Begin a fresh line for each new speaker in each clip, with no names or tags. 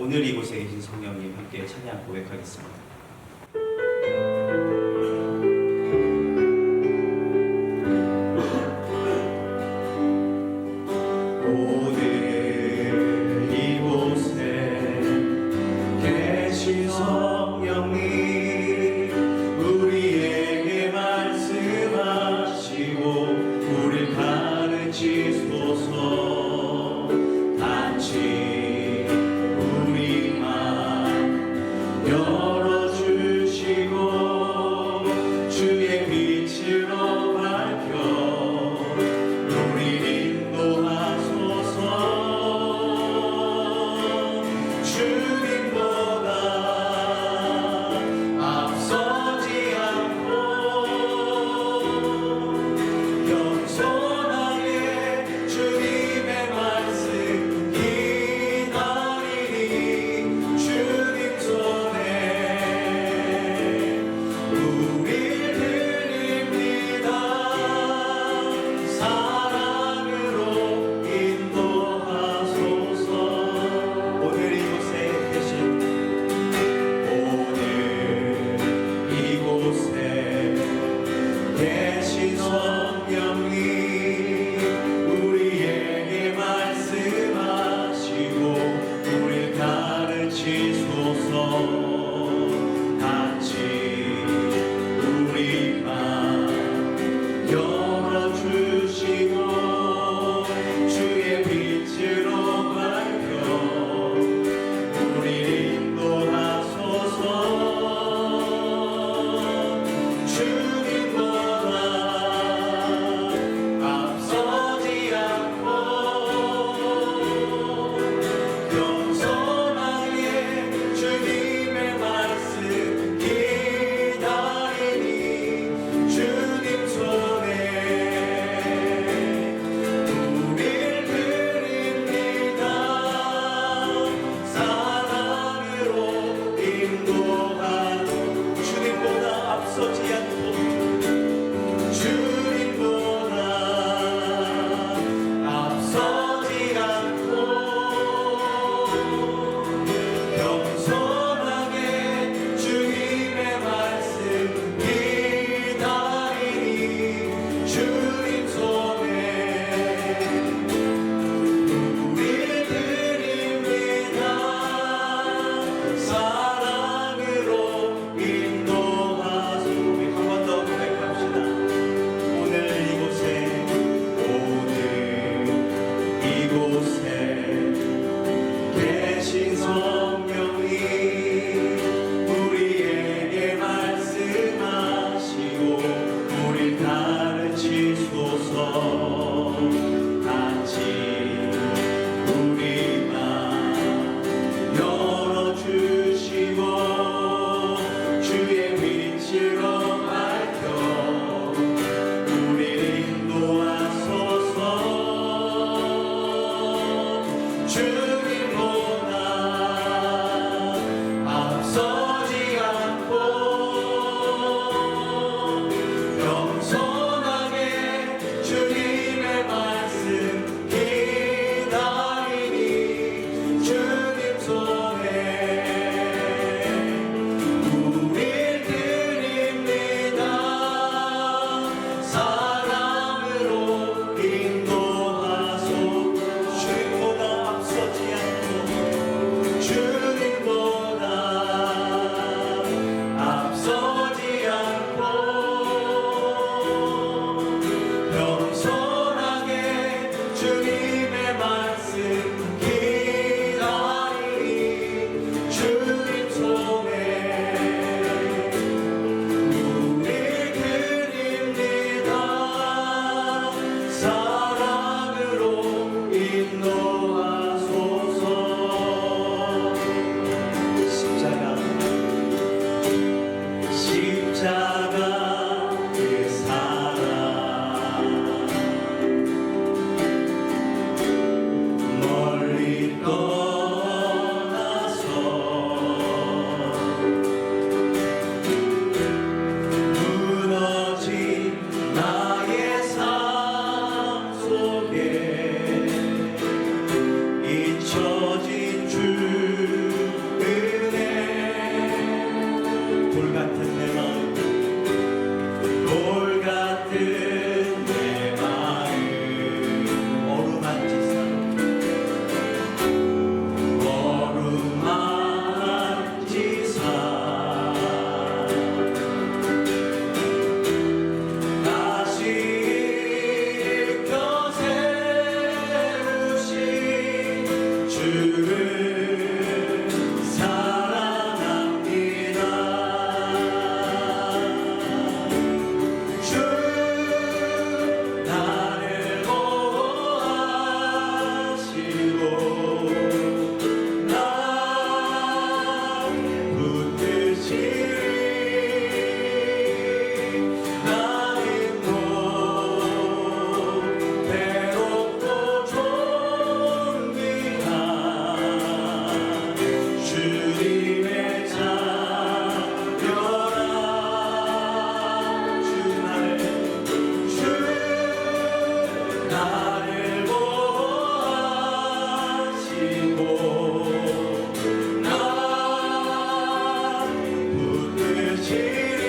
오늘 이곳에 계신 성령님 함께 찬양 고백하겠습니다. 오늘 이곳에 계신 성령님 우리에게 말씀하시고 우릴 가르치소서. 단지 우리만 열어 나를 보호하시고 나 붙드시리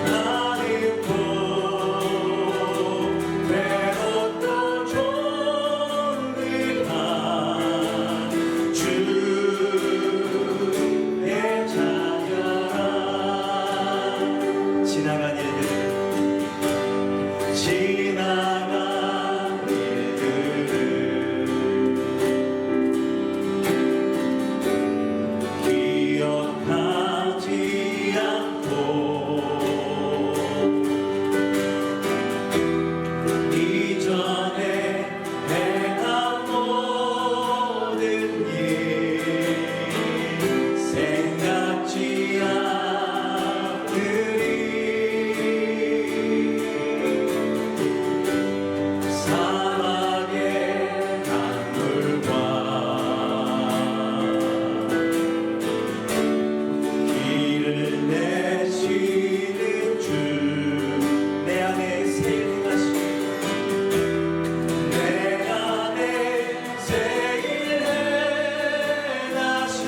나는 또 외롭고 존귀한 주의 자녀라. 지나간 일들 기억하지 않고 이전에 행한 모든 일 생각지 않으리. 사막의 강물과 길을 내시는 주 내 안에 새일 행하시고 내 안에 새일 행하신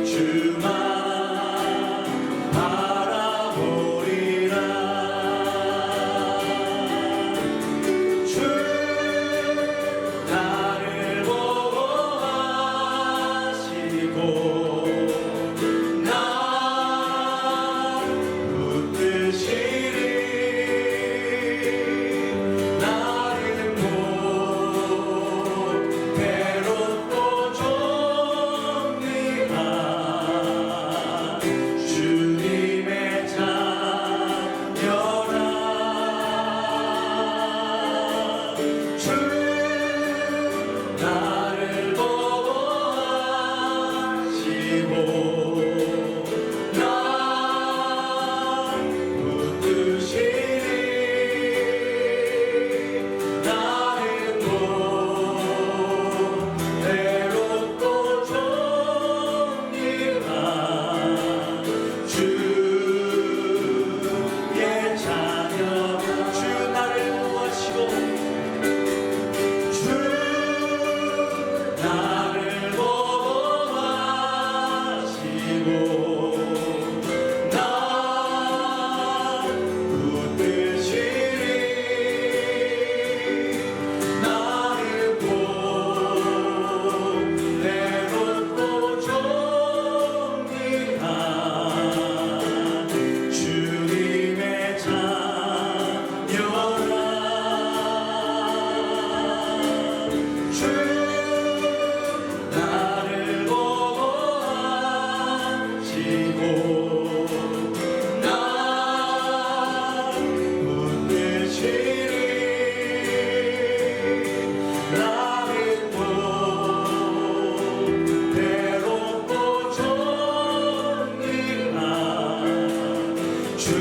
주만 바라보리라. 주 나를 보호하시고 나 붙드시리 나는 못 괴롭고 존귀한 주님의 자녀라. 주 나를 보호하시고 나 붙드시리 나는 못 외롭고 존귀한 주의 자녀. 주 나를 보호하시고 주 나를 보호하시고 나 붙드시리 나는 못 외롭고 존귀한 주님의 자녀라. 주 나를 보호하시고 나 붙드시리 나는 못 외롭고 존귀한 주의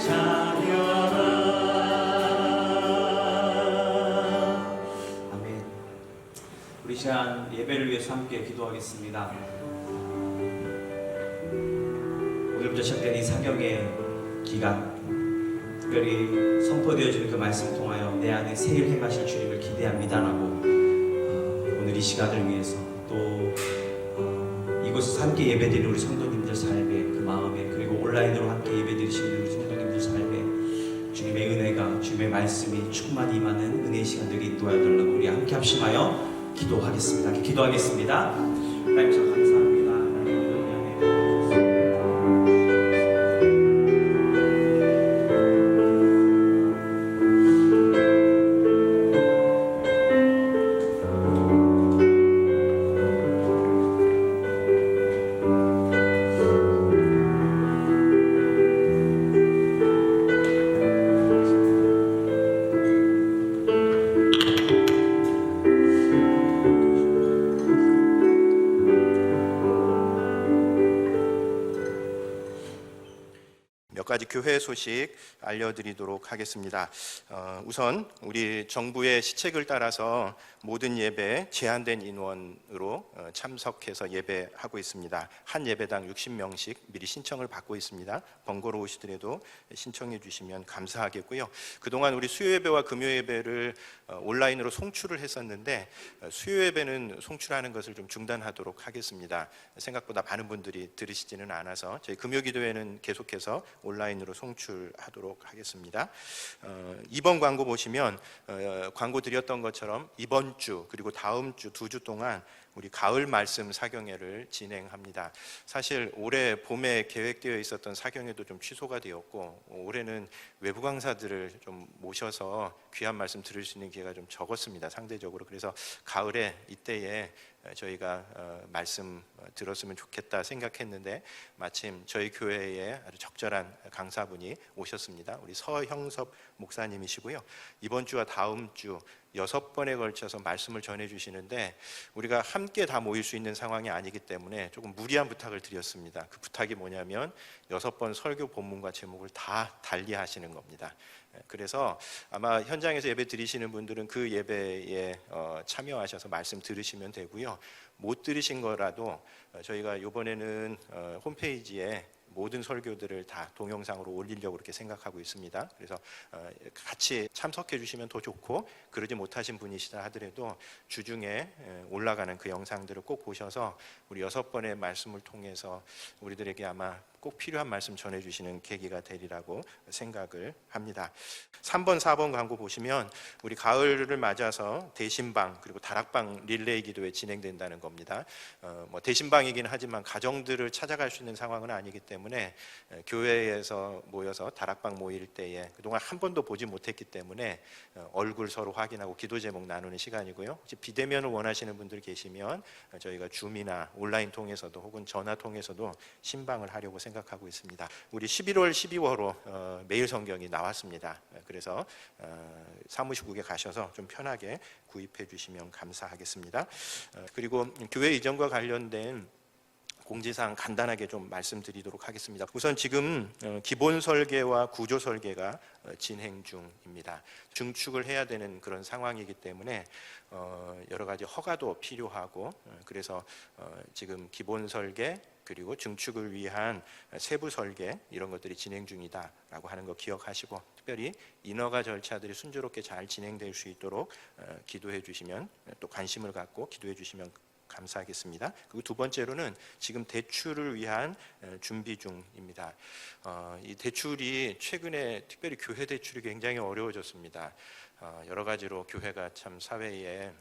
자녀라.
아멘. 우리 시간 예배를 위해서 함께 기도하겠습니다. 오늘부터 시작된 이 사경의 기간, 특별히 선포되어지는 그 말씀 통하여 내 안에 새일 행하실 주님을 기대합니다라고 오늘 이 시간을 위해서 또 이곳에서 함께 예배드리는 우리 성도님들 삶에 그 마음에 그리고 온라인으로 함께 예배드리시는 우리 성도님들 삶에 주님의 은혜가 주님의 말씀이 충만히 임하는 은혜의 시간들이 인도하여 달라고 우리 함께 합심하여 기도하겠습니다. 기도하겠습니다. 하나님 감사합니다.
몇 가지 교회 소식 알려드리도록 하겠습니다. 우선 우리 정부의 시책을 따라서 모든 예배 제한된 인원으로 참석해서 예배하고 있습니다. 한 예배당 60명씩 미리 신청을 받고 있습니다. 번거로우시더라도 신청해 주시면 감사하겠고요. 그동안 우리 수요 예배와 금요 예배를 온라인으로 송출을 했었는데 수요 예배는 송출하는 것을 좀 중단하도록 하겠습니다. 생각보다 많은 분들이 들으시지는 않아서 저희 금요 기도회는 계속해서 온라인으로 송출하도록 하겠습니다. 이번 광고 보시면 광고 드렸던 것처럼 이번 주 그리고 다음 주 2주 동안 우리 가을 말씀 사경회를 진행합니다. 사실 올해 봄에 계획되어 있었던 사경회도 좀 취소가 되었고 올해는 외부 강사들을 좀 모셔서 귀한 말씀 들을 수 있는 기회가 좀 적었습니다. 상대적으로. 그래서 가을에 이때에 저희가 말씀 들었으면 좋겠다 생각했는데 마침 저희 교회에 아주 적절한 강사분이 오셨습니다. 우리 서형섭 목사님이시고요. 이번 주와 다음 주 6번에 걸쳐서 말씀을 전해주시는데 우리가 함께 다 모일 수 있는 상황이 아니기 때문에 조금 무리한 부탁을 드렸습니다. 그 부탁이 뭐냐면 6번 설교 본문과 제목을 다 달리 하시는 겁니다. 그래서 아마 현장에서 예배 드리시는 분들은 그 예배에 참여하셔서 말씀 들으시면 되고요. 못 들으신 거라도 저희가 이번에는 홈페이지에 모든 설교들을 다 동영상으로 올리려고 그렇게 생각하고 있습니다. 그래서 같이 참석해 주시면 더 좋고 그러지 못하신 분이시다 하더라도 주중에 올라가는 그 영상들을 꼭 보셔서 우리 6번의 말씀을 통해서 우리들에게 아마 꼭 필요한 말씀 전해주시는 계기가 되리라고 생각을 합니다. 3번, 4번 광고 보시면 우리 가을을 맞아서 대신방 그리고 다락방 릴레이 기도회 진행된다는 겁니다. 대신방이긴 하지만 가정들을 찾아갈 수 있는 상황은 아니기 때문에 교회에서 모여서 다락방 모일 때에 그동안 한 번도 보지 못했기 때문에 얼굴 서로 확인하고 기도 제목 나누는 시간이고요. 혹시 비대면을 원하시는 분들 계시면 저희가 줌이나 온라인 통해서도 혹은 전화 통해서도 신방을 하려고 생각하고 있습니다. 우리 11월, 12월로 매일 성경이 나왔습니다. 그래서 사무실국에 가셔서 좀 편하게 구입해 주시면 감사하겠습니다. 그리고 교회 이전과 관련된 공지사항 간단하게 좀 말씀드리도록 하겠습니다. 우선 지금 기본 설계와 구조 설계가 진행 중입니다. 증축을 해야 되는 그런 상황이기 때문에 여러 가지 허가도 필요하고 그래서 지금 기본 설계 그리고 증축을 위한 세부 설계 이런 것들이 진행 중이다라고 하는 거 기억하시고 특별히 인허가 절차들이 순조롭게 잘 진행될 수 있도록 기도해 주시면 또 관심을 갖고 기도해 주시면 감사하겠습니다. 그리고 두 번째로는 지금 대출을 위한 준비 중입니다. 이 대출이 최근에 특별히 교회 대출이 굉장히 어려워졌습니다. 여러 가지로 교회가 참 사회에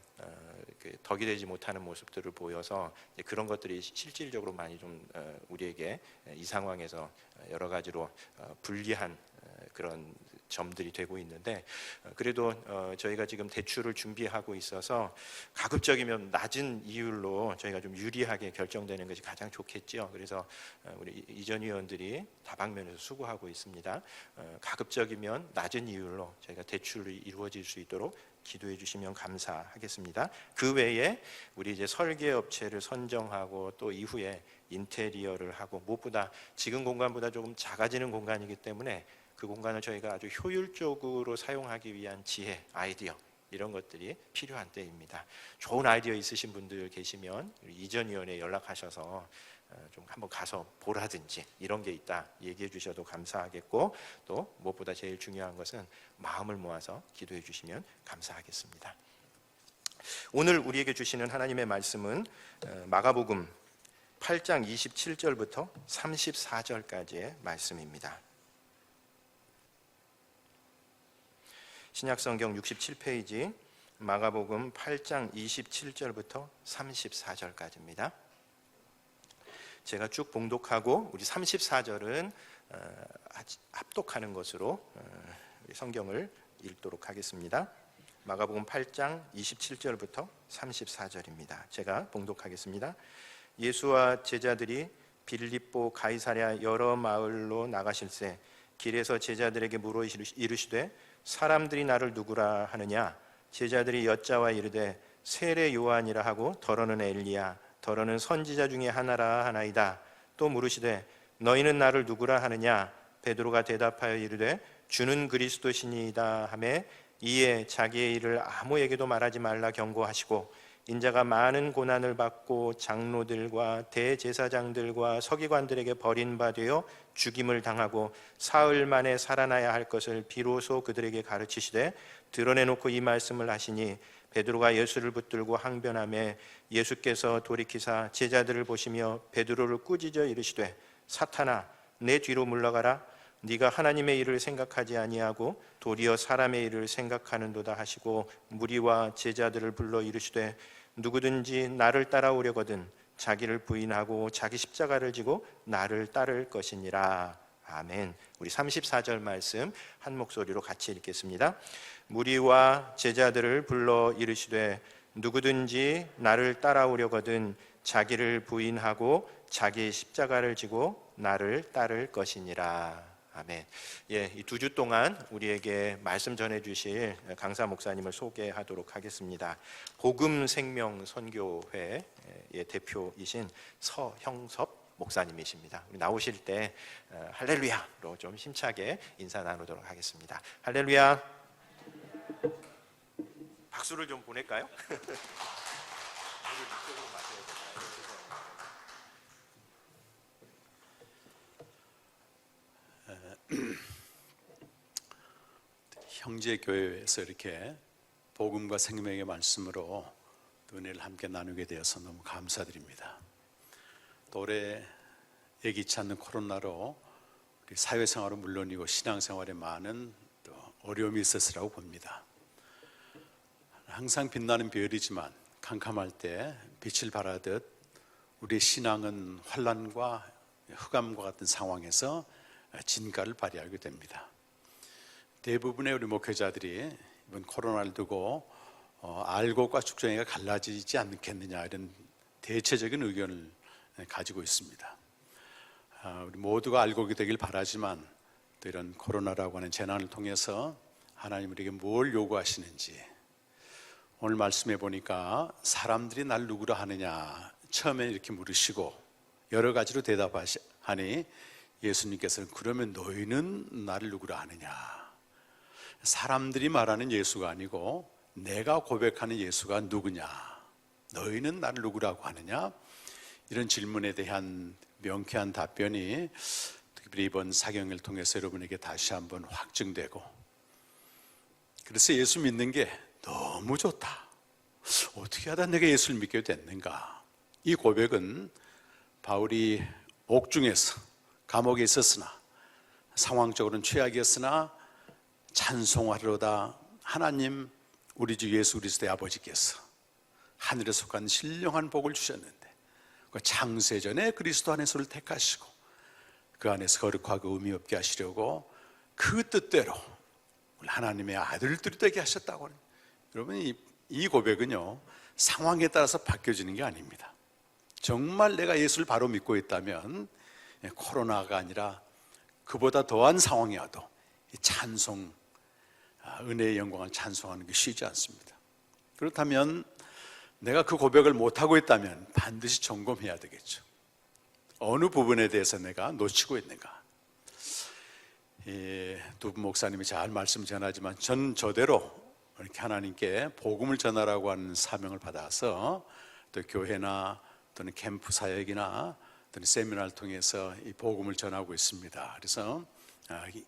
덕이 되지 못하는 모습들을 보여서 그런 것들이 실질적으로 많이 좀 우리에게 이 상황에서 여러 가지로 불리한 그런 점들이 되고 있는데 그래도 저희가 지금 대출을 준비하고 있어서 가급적이면 낮은 이율로 저희가 좀 유리하게 결정되는 것이 가장 좋겠죠. 그래서 우리 이전 위원들이 다방면에서 수고하고 있습니다. 가급적이면 낮은 이율로 저희가 대출이 이루어질 수 있도록 기도해 주시면 감사하겠습니다. 그 외에 우리 이제 설계 업체를 선정하고 또 이후에 인테리어를 하고 무엇보다 지금 공간보다 조금 작아지는 공간이기 때문에 그 공간을 저희가 아주 효율적으로 사용하기 위한 지혜, 아이디어 이런 것들이 필요한 때입니다. 좋은 아이디어 있으신 분들 계시면 이전 위원회에 연락하셔서 좀 한번 가서 보라든지 이런 게 있다 얘기해 주셔도 감사하겠고 또 무엇보다 제일 중요한 것은 마음을 모아서 기도해 주시면 감사하겠습니다. 오늘 우리에게 주시는 하나님의 말씀은 마가복음 8장 27절부터 34절까지의 말씀입니다. 신약성경 67페이지 마가복음 8장 27절부터 34절까지입니다. 제가 쭉 봉독하고 우리 34절은 합독하는 것으로 성경을 읽도록 하겠습니다. 마가복음 8장 27절부터 34절입니다. 제가 봉독하겠습니다. 예수와 제자들이 빌립보 가이사랴 여러 마을로 나가실새 길에서 제자들에게 물어 이르시되 사람들이 나를 누구라 하느냐? 제자들이 여짜와 이르되 세례 요한이라 하고 더러는 엘리야 더러는 선지자 중에 하나라 하나이다. 또 물으시되 너희는 나를 누구라 하느냐? 베드로가 대답하여 이르되 주는 그리스도시니이다 하매 이에 자기의 일을 아무에게도 말하지 말라 경고하시고 인자가 많은 고난을 받고 장로들과 대제사장들과 서기관들에게 버림받아 죽임을 당하고 사흘 만에 살아나야 할 것을 비로소 그들에게 가르치시되 드러내놓고 이 말씀을 하시니 베드로가 예수를 붙들고 항변하매 예수께서 돌이키사 제자들을 보시며 베드로를 꾸짖어 이르시되 사탄아 내 뒤로 물러가라 네가 하나님의 일을 생각하지 아니하고 도리어 사람의 일을 생각하는도다 하시고 무리와 제자들을 불러 이르시되 누구든지 나를 따라오려거든 자기를 부인하고 자기 십자가를 지고 나를 따를 것이니라. 아멘. 우리 34절 말씀 한 목소리로 같이 읽겠습니다. 무리와 제자들을 불러 이르시되 누구든지 나를 따라오려거든 자기를 부인하고 자기 십자가를 지고 나를 따를 것이니라. 아멘. 예, 이 2주 동안 우리에게 말씀 전해 주실 강사 목사님을 소개하도록 하겠습니다. 복음 생명 선교회의 대표이신 서형섭 목사님이십니다. 우리 나오실 때 할렐루야로 좀 힘차게 인사 나누도록 하겠습니다. 할렐루야. 박수를 좀 보낼까요?
형제 교회에서 이렇게 복음과 생명의 말씀으로 은혜를 함께 나누게 되어서 너무 감사드립니다. 또 올해 예기치 않는 코로나로 우리 사회생활은 물론이고 신앙생활에 많은 또 어려움이 있었으라고 봅니다. 항상 빛나는 별이지만 캄캄할 때 빛을 발하듯 우리의 신앙은 환난과 흑암과 같은 상황에서 진가를 발휘하게 됩니다. 대부분의 우리 목회자들이 이번 코로나를 두고 알곡과 죽정이가 갈라지지 않겠느냐 이런 대체적인 의견을 가지고 있습니다. 우리 모두가 알곡이 되길 바라지만 또 이런 코로나라고 하는 재난을 통해서 하나님 우리에게 뭘 요구하시는지 오늘 말씀해 보니까 사람들이 날 누구라 하느냐 처음에 이렇게 물으시고 여러 가지로 대답하니 예수님께서는 그러면 너희는 나를 누구라 하느냐. 사람들이 말하는 예수가 아니고 내가 고백하는 예수가 누구냐, 너희는 나를 누구라고 하느냐, 이런 질문에 대한 명쾌한 답변이 특별히 이번 사경을 통해서 여러분에게 다시 한번 확증되고, 그래서 예수 믿는 게 너무 좋다, 어떻게 하다 내가 예수를 믿게 됐는가. 이 고백은 바울이 옥중에서 감옥에 있었으나 상황적으로는 최악이었으나 찬송하리로다 하나님 우리 주 예수 그리스도의 아버지께서 하늘에 속한 신령한 복을 주셨는데 그 창세전에 그리스도 안에서를 택하시고 그 안에서 거룩하고 의미 없게 하시려고 그 뜻대로 하나님의 아들들이 되게 하셨다고. 여러분, 이 고백은요 상황에 따라서 바뀌어지는 게 아닙니다. 정말 내가 예수를 바로 믿고 있다면 코로나가 아니라 그보다 더한 상황이어도 찬송, 은혜의 영광을 찬송하는 게 쉽지 않습니다. 그렇다면 내가 그 고백을 못하고 있다면 반드시 점검해야 되겠죠. 어느 부분에 대해서 내가 놓치고 있는가. 두 분 목사님이 잘 말씀 전하지만 전 저대로 이렇게 하나님께 복음을 전하라고 하는 사명을 받아서 또 교회나 또는 캠프 사역이나 또는 세미나를 통해서 이 복음을 전하고 있습니다. 그래서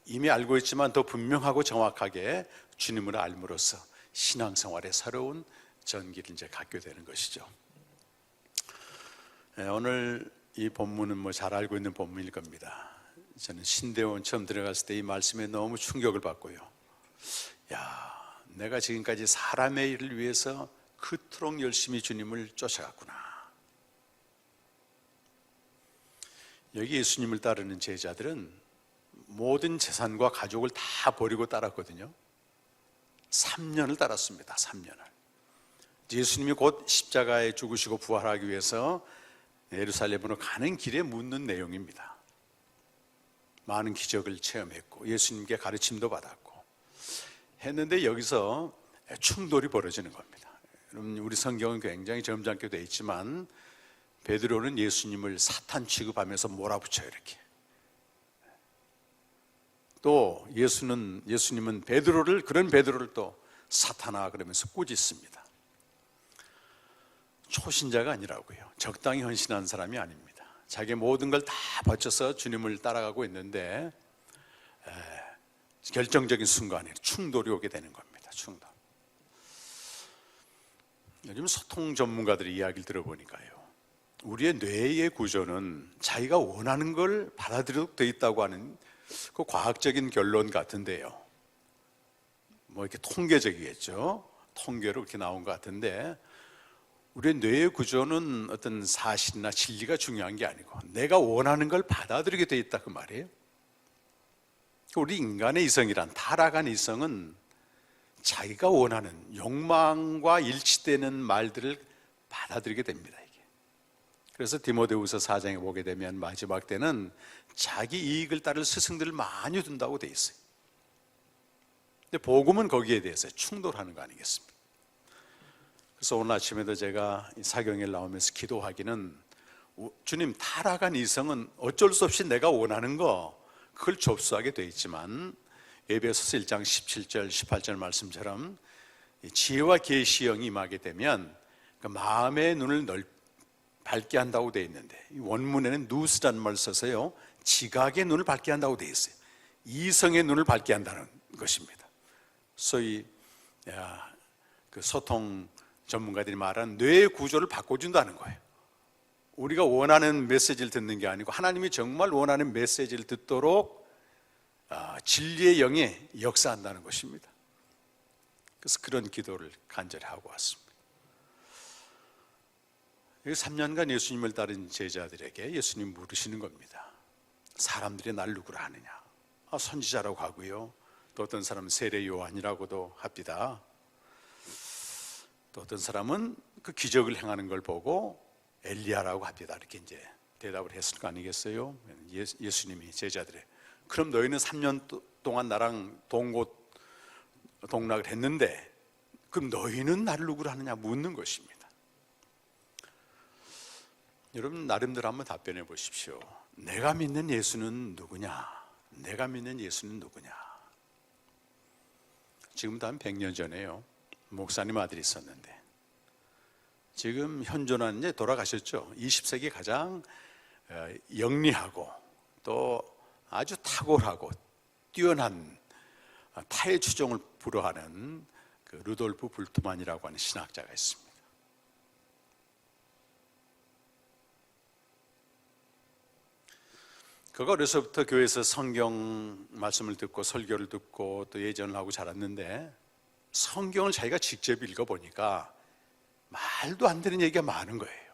이미 알고 있지만 더 분명하고 정확하게 주님을 알므로써 신앙생활의 새로운 전기를 이제 갖게 되는 것이죠. 오늘 이 본문은 잘 알고 있는 본문일 겁니다. 저는 신대원 처음 들어갔을 때 이 말씀에 너무 충격을 받고요. 내가 지금까지 사람의 일을 위해서 그토록 열심히 주님을 쫓아갔구나. 여기 예수님을 따르는 제자들은 모든 재산과 가족을 다 버리고 따랐거든요. 3년을 따랐습니다. 3년을. 예수님이 곧 십자가에 죽으시고 부활하기 위해서 예루살렘으로 가는 길에 묻는 내용입니다. 많은 기적을 체험했고 예수님께 가르침도 받았고 했는데 여기서 충돌이 벌어지는 겁니다. 여러분, 우리 성경은 굉장히 점잖게 되어 있지만 베드로는 예수님을 사탄 취급하면서 몰아붙여요. 이렇게 또 예수님은 그런 베드로를 또 사탄아 그러면서 꾸짖습니다. 초신자가 아니라고요. 적당히 헌신한 사람이 아닙니다. 자기 모든 걸 다 바쳐서 주님을 따라가고 있는데 결정적인 순간에 충돌이 오게 되는 겁니다. 충돌. 요즘 소통 전문가들의 이야기를 들어보니까요, 우리의 뇌의 구조는 자기가 원하는 걸 받아들여도 돼 있다고 하는 그 과학적인 결론 같은데요, 뭐 이렇게 통계적이겠죠. 통계로 이렇게 나온 것 같은데, 우리의 뇌의 구조는 어떤 사실이나 진리가 중요한 게 아니고 내가 원하는 걸 받아들이게 돼 있다 그 말이에요. 우리 인간의 이성이란, 타락한 이성은 자기가 원하는 욕망과 일치되는 말들을 받아들이게 됩니다. 이게. 그래서 디모데후서 4장에 보게 되면 마지막 때는 자기 이익을 따를 스승들을 많이 둔다고 돼 있어요. 근데 복음은 거기에 대해서 충돌하는 거 아니겠습니까? 그래서 오늘 아침에도 제가 사경에 나오면서 기도하기는, 주님, 타락한 이성은 어쩔 수 없이 내가 원하는 거 그걸 접수하게 돼 있지만, 에베소서 1장 17절 18절 말씀처럼 지혜와 계시의 영이 임하게 되면 그 마음의 눈을 밝게 한다고 돼 있는데, 원문에는 누스라는 말을 써서요, 지각의 눈을 밝게 한다고 돼 있어요. 이성의 눈을 밝게 한다는 것입니다. 소위 그 소통 전문가들이 말하는 뇌의 구조를 바꿔준다는 거예요. 우리가 원하는 메시지를 듣는 게 아니고 하나님이 정말 원하는 메시지를 듣도록 진리의 영이 역사한다는 것입니다. 그래서 그런 기도를 간절히 하고 왔습니다. 3년간 예수님을 따른 제자들에게 예수님 물으시는 겁니다. 사람들이 날 누구라 하느냐? 선지자라고 하고요, 또 어떤 사람은 세례 요한이라고도 합니다. 또 어떤 사람은 그 기적을 행하는 걸 보고 엘리야라고 합니다. 이렇게 이제 대답을 했을 거 아니겠어요? 예수님이 제자들에, 그럼 너희는 3년 동안 나랑 동락을 했는데 그럼 너희는 나를 누구라 하느냐 묻는 것입니다. 여러분 나름대로 한번 답변해 보십시오. 내가 믿는 예수는 누구냐? 내가 믿는 예수는 누구냐? 지금부터 한 100년 전에요, 목사님 아들이 있었는데, 지금 현존하는, 이제 돌아가셨죠. 20세기 가장 영리하고 또 아주 탁월하고 뛰어난 타의 추종을 불허하는 그 루돌프 불트만이라고 하는 신학자가 있습니다. 그가 어려서부터 교회에서 성경 말씀을 듣고 설교를 듣고 또 예전을 하고 자랐는데, 성경을 자기가 직접 읽어보니까 말도 안 되는 얘기가 많은 거예요.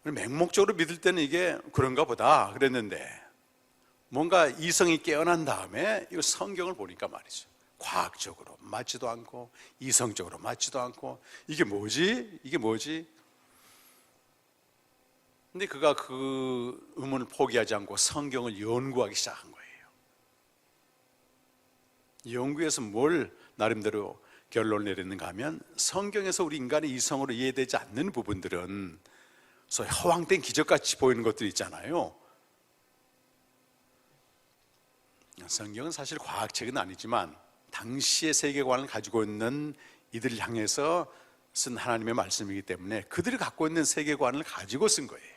맹목적으로 믿을 때는 이게 그런가 보다 그랬는데, 뭔가 이성이 깨어난 다음에 이 성경을 보니까 말이죠, 과학적으로 맞지도 않고 이성적으로 맞지도 않고, 이게 뭐지? 이게 뭐지? 근데 그가 그 의문을 포기하지 않고 성경을 연구하기 시작한 거예요. 연구해서 뭘 나름대로 결론을 내리는가 하면, 성경에서 우리 인간의 이성으로 이해되지 않는 부분들은, 소위 허황된 기적같이 보이는 것들이 있잖아요. 성경은 사실 과학책은 아니지만 당시의 세계관을 가지고 있는 이들을 향해서 쓴 하나님의 말씀이기 때문에 그들이 갖고 있는 세계관을 가지고 쓴 거예요.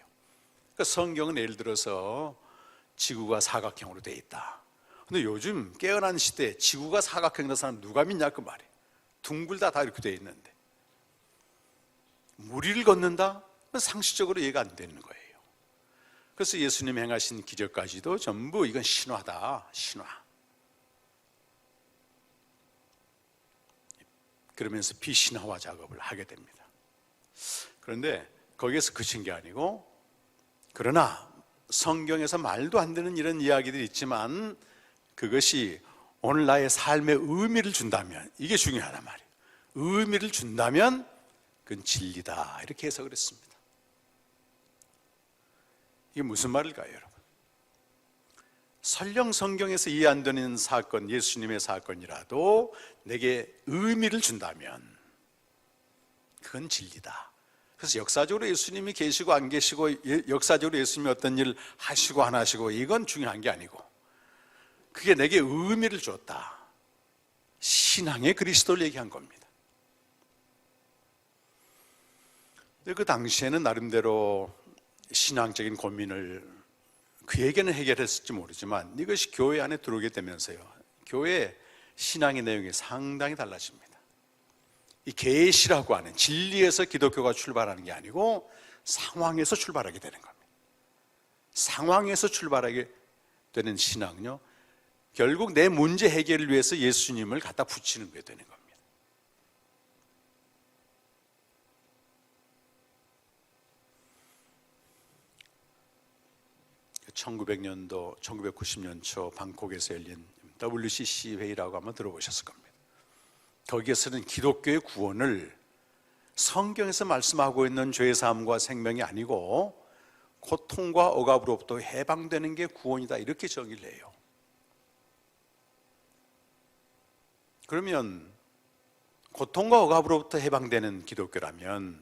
그러니까 성경은 예를 들어서 지구가 사각형으로 돼 있다. 근데 요즘 깨어난 시대에 지구가 사각형이라는 사람 누가 믿냐 그 말이에요. 둥글다 다 이렇게 돼 있는데 무리를 걷는다? 상식적으로 이해가 안 되는 거예요. 그래서 예수님 행하신 기적까지도 전부 이건 신화다, 신화. 그러면서 비신화화 작업을 하게 됩니다. 그런데 거기에서 그친 게 아니고, 그러나 성경에서 말도 안 되는 이런 이야기들이 있지만 그것이 오늘 나의 삶에 의미를 준다면, 이게 중요하단 말이에요. 의미를 준다면 그건 진리다, 이렇게 해석을 했습니다. 이게 무슨 말일까요, 여러분? 설령 성경에서 이해 안 되는 사건, 예수님의 사건이라도 내게 의미를 준다면 그건 진리다. 그래서 역사적으로 예수님이 계시고 안 계시고, 역사적으로 예수님이 어떤 일 하시고 안 하시고, 이건 중요한 게 아니고, 그게 내게 의미를 줬다. 신앙의 그리스도를 얘기한 겁니다. 그 당시에는 나름대로 신앙적인 고민을 그에게는 해결했을지 모르지만 이것이 교회 안에 들어오게 되면서요, 교회의 신앙의 내용이 상당히 달라집니다. 이 계시라고 하는 진리에서 기독교가 출발하는 게 아니고 상황에서 출발하게 되는 겁니다. 상황에서 출발하게 되는 신앙은요, 결국 내 문제 해결을 위해서 예수님을 갖다 붙이는 게 되는 겁니다. 1900년도, 1990년 초 방콕에서 열린 WCC 회의라고 한번 들어보셨을 겁니다. 거기에서는 기독교의 구원을 성경에서 말씀하고 있는 죄사함과 생명이 아니고 고통과 억압으로부터 해방되는 게 구원이다, 이렇게 정의를 해요. 그러면 고통과 억압으로부터 해방되는 기독교라면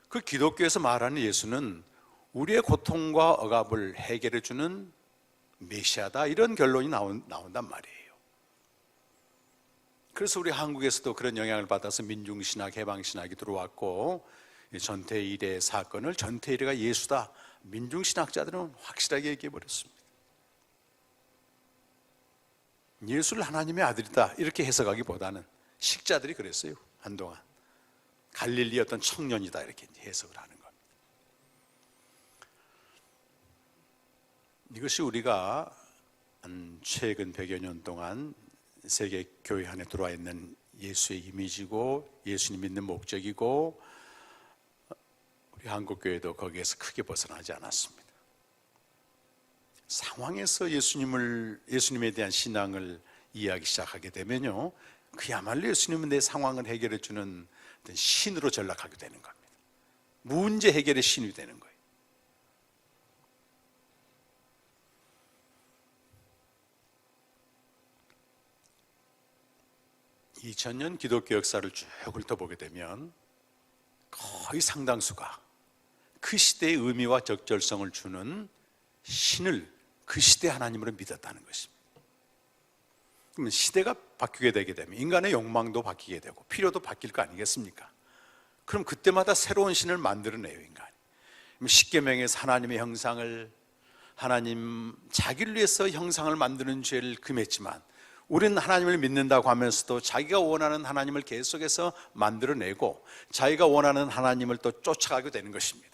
그 기독교에서 말하는 예수는 우리의 고통과 억압을 해결해 주는 메시아다, 이런 결론이 나온단 말이에요. 그래서 우리 한국에서도 그런 영향을 받아서 민중신학, 해방신학이 들어왔고, 전태일의 사건을 전태일이가 예수다, 민중신학자들은 확실하게 얘기해 버렸습니다. 예수를 하나님의 아들이다, 이렇게 해석하기보다는 식자들이 그랬어요. 한동안 갈릴리 어떤 청년이다, 이렇게 해석을 하는 겁니다. 이것이 우리가 최근 100여 년 동안 세계 교회 안에 들어와 있는 예수의 이미지고, 예수님 믿는 목적이고, 우리 한국 교회도 거기에서 크게 벗어나지 않았습니다. 상황에서 예수님에 대한 신앙을 이해하기 시작하게 되면요, 그야말로 예수님은 내 상황을 해결해 주는 어떤 신으로 전락하게 되는 겁니다. 문제 해결의 신이 되는 거예요. (2000년) 기독교 역사를 쭉 훑어보게 되면 거의 상당수가 그 시대의 의미와 적절성을 주는 신을 그 시대 하나님으로 믿었다는 것입니다. 그러면 시대가 바뀌게 되게 되면 인간의 욕망도 바뀌게 되고 필요도 바뀔 거 아니겠습니까? 그럼 그때마다 새로운 신을 만들어내요, 인간이. 십계명에서 하나님의 형상을, 하나님 자기를 위해서 형상을 만드는 죄를 금했지만, 우리는 하나님을 믿는다고 하면서도 자기가 원하는 하나님을 계속해서 만들어내고 자기가 원하는 하나님을 또 쫓아가게 되는 것입니다.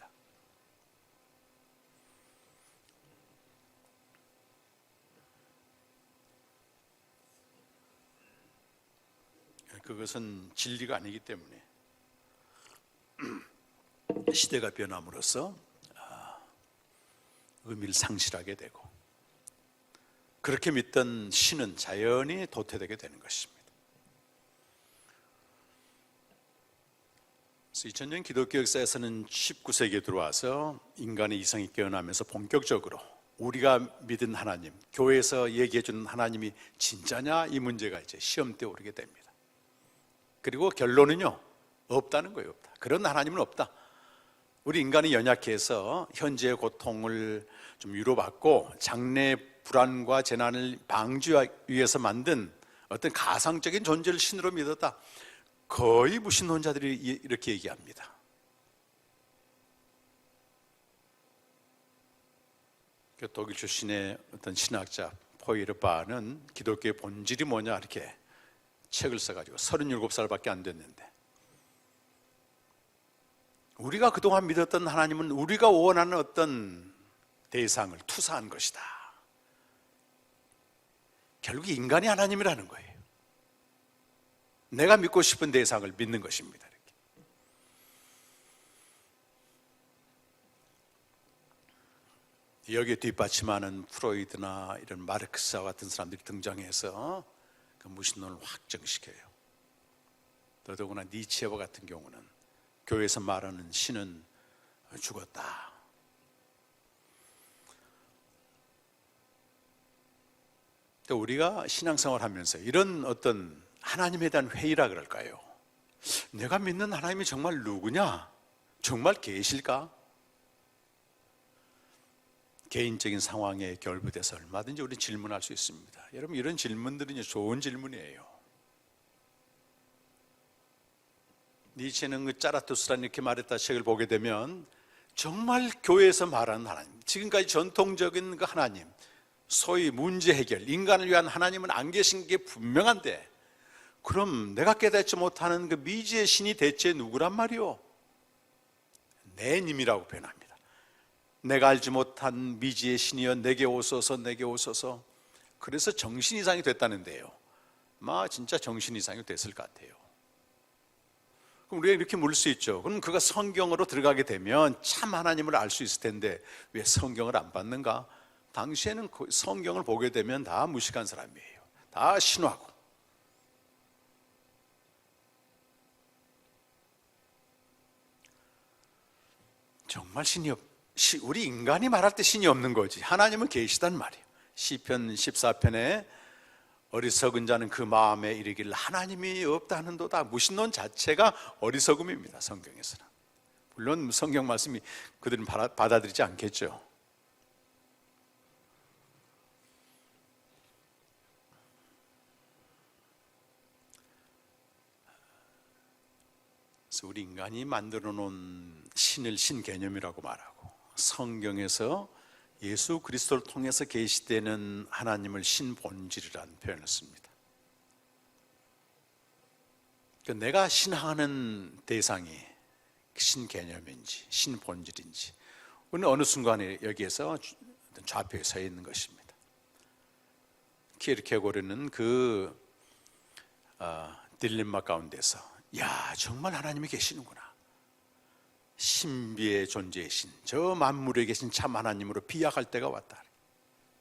그것은 진리가 아니기 때문에 시대가 변함으로써 의미를 상실하게 되고, 그렇게 믿던 신은 자연히 도태되게 되는 것입니다. 그래서 2000년 기독교 역사에서는 19세기에 들어와서 인간의 이성이 깨어나면서 본격적으로 우리가 믿은 하나님, 교회에서 얘기해 주는 하나님이 진짜냐, 이 문제가 이제 시험대에 오르게 됩니다. 그리고 결론은요, 없다는 거예요. 없다. 그런 하나님은 없다. 우리 인간이 연약해서 현재의 고통을 좀 위로받고 장래 불안과 재난을 방지하기 위해서 만든 어떤 가상적인 존재를 신으로 믿었다. 거의 무신론자들이 이렇게 얘기합니다. 독일 출신의 어떤 신학자 포이르바는 기독교의 본질이 뭐냐, 이렇게 책을 써가지고 37살밖에 안 됐는데, 우리가 그동안 믿었던 하나님은 우리가 원하는 어떤 대상을 투사한 것이다. 결국 인간이 하나님이라는 거예요. 내가 믿고 싶은 대상을 믿는 것입니다. 이렇게. 여기에 뒷받침하는 프로이드나 이런 마르크스와 같은 사람들이 등장해서 그 무신론을 확정시켜요. 더더구나 니체와 같은 경우는 교회에서 말하는 신은 죽었다. 우리가 신앙생활 하면서 이런 어떤 하나님에 대한 회의라 그럴까요? 내가 믿는 하나님이 정말 누구냐? 정말 계실까? 개인적인 상황에 결부돼서 얼마든지 우리 질문할 수 있습니다. 여러분, 이런 질문들은 좋은 질문이에요. 니체는 그 짜라투스라 이렇게 말했다 책을 보게 되면 정말 교회에서 말하는 하나님, 지금까지 전통적인 그 하나님, 소위 문제 해결, 인간을 위한 하나님은 안 계신 게 분명한데, 그럼 내가 깨닫지 못하는 그 미지의 신이 대체 누구란 말이오? 내 님이라고 표현합니다. 내가 알지 못한 미지의 신이여 내게 오소서, 내게 오소서. 그래서 정신 이상이 됐다는데요. 진짜 정신 이상이 됐을 것 같아요. 그럼 우리가 이렇게 물을 수 있죠. 그럼 그가 성경으로 들어가게 되면 참 하나님을 알 수 있을 텐데 왜 성경을 안 받는가? 당시에는 성경을 보게 되면 다 무식한 사람이에요. 다 신화고. 정말 우리 인간이 말할 때 신이 없는 거지. 하나님은 계시단 말이에요. 시편 14편에 어리석은 자는 그 마음에 이르기를 하나님이 없다 하는도다. 무신론 자체가 어리석음입니다. 성경에서는. 물론 성경 말씀이 그들은 받아들이지 않겠죠. 그래서 우리 인간이 만들어 놓은 신을 신개념이라고 말하고, 성경에서 예수 그리스도를 통해서 계시되는 하나님을 신본질이라는 표현을 씁니다. 그러니까 내가 신앙하는 대상이 신개념인지 신본질인지 우리는 어느 순간에 여기에서 좌표에 서 있는 것입니다. 키르케고르는 그 딜레마 가운데서 정말 하나님이 계시는구나, 신비의 존재의 신, 저 만물에 계신 참 하나님으로 비약할 때가 왔다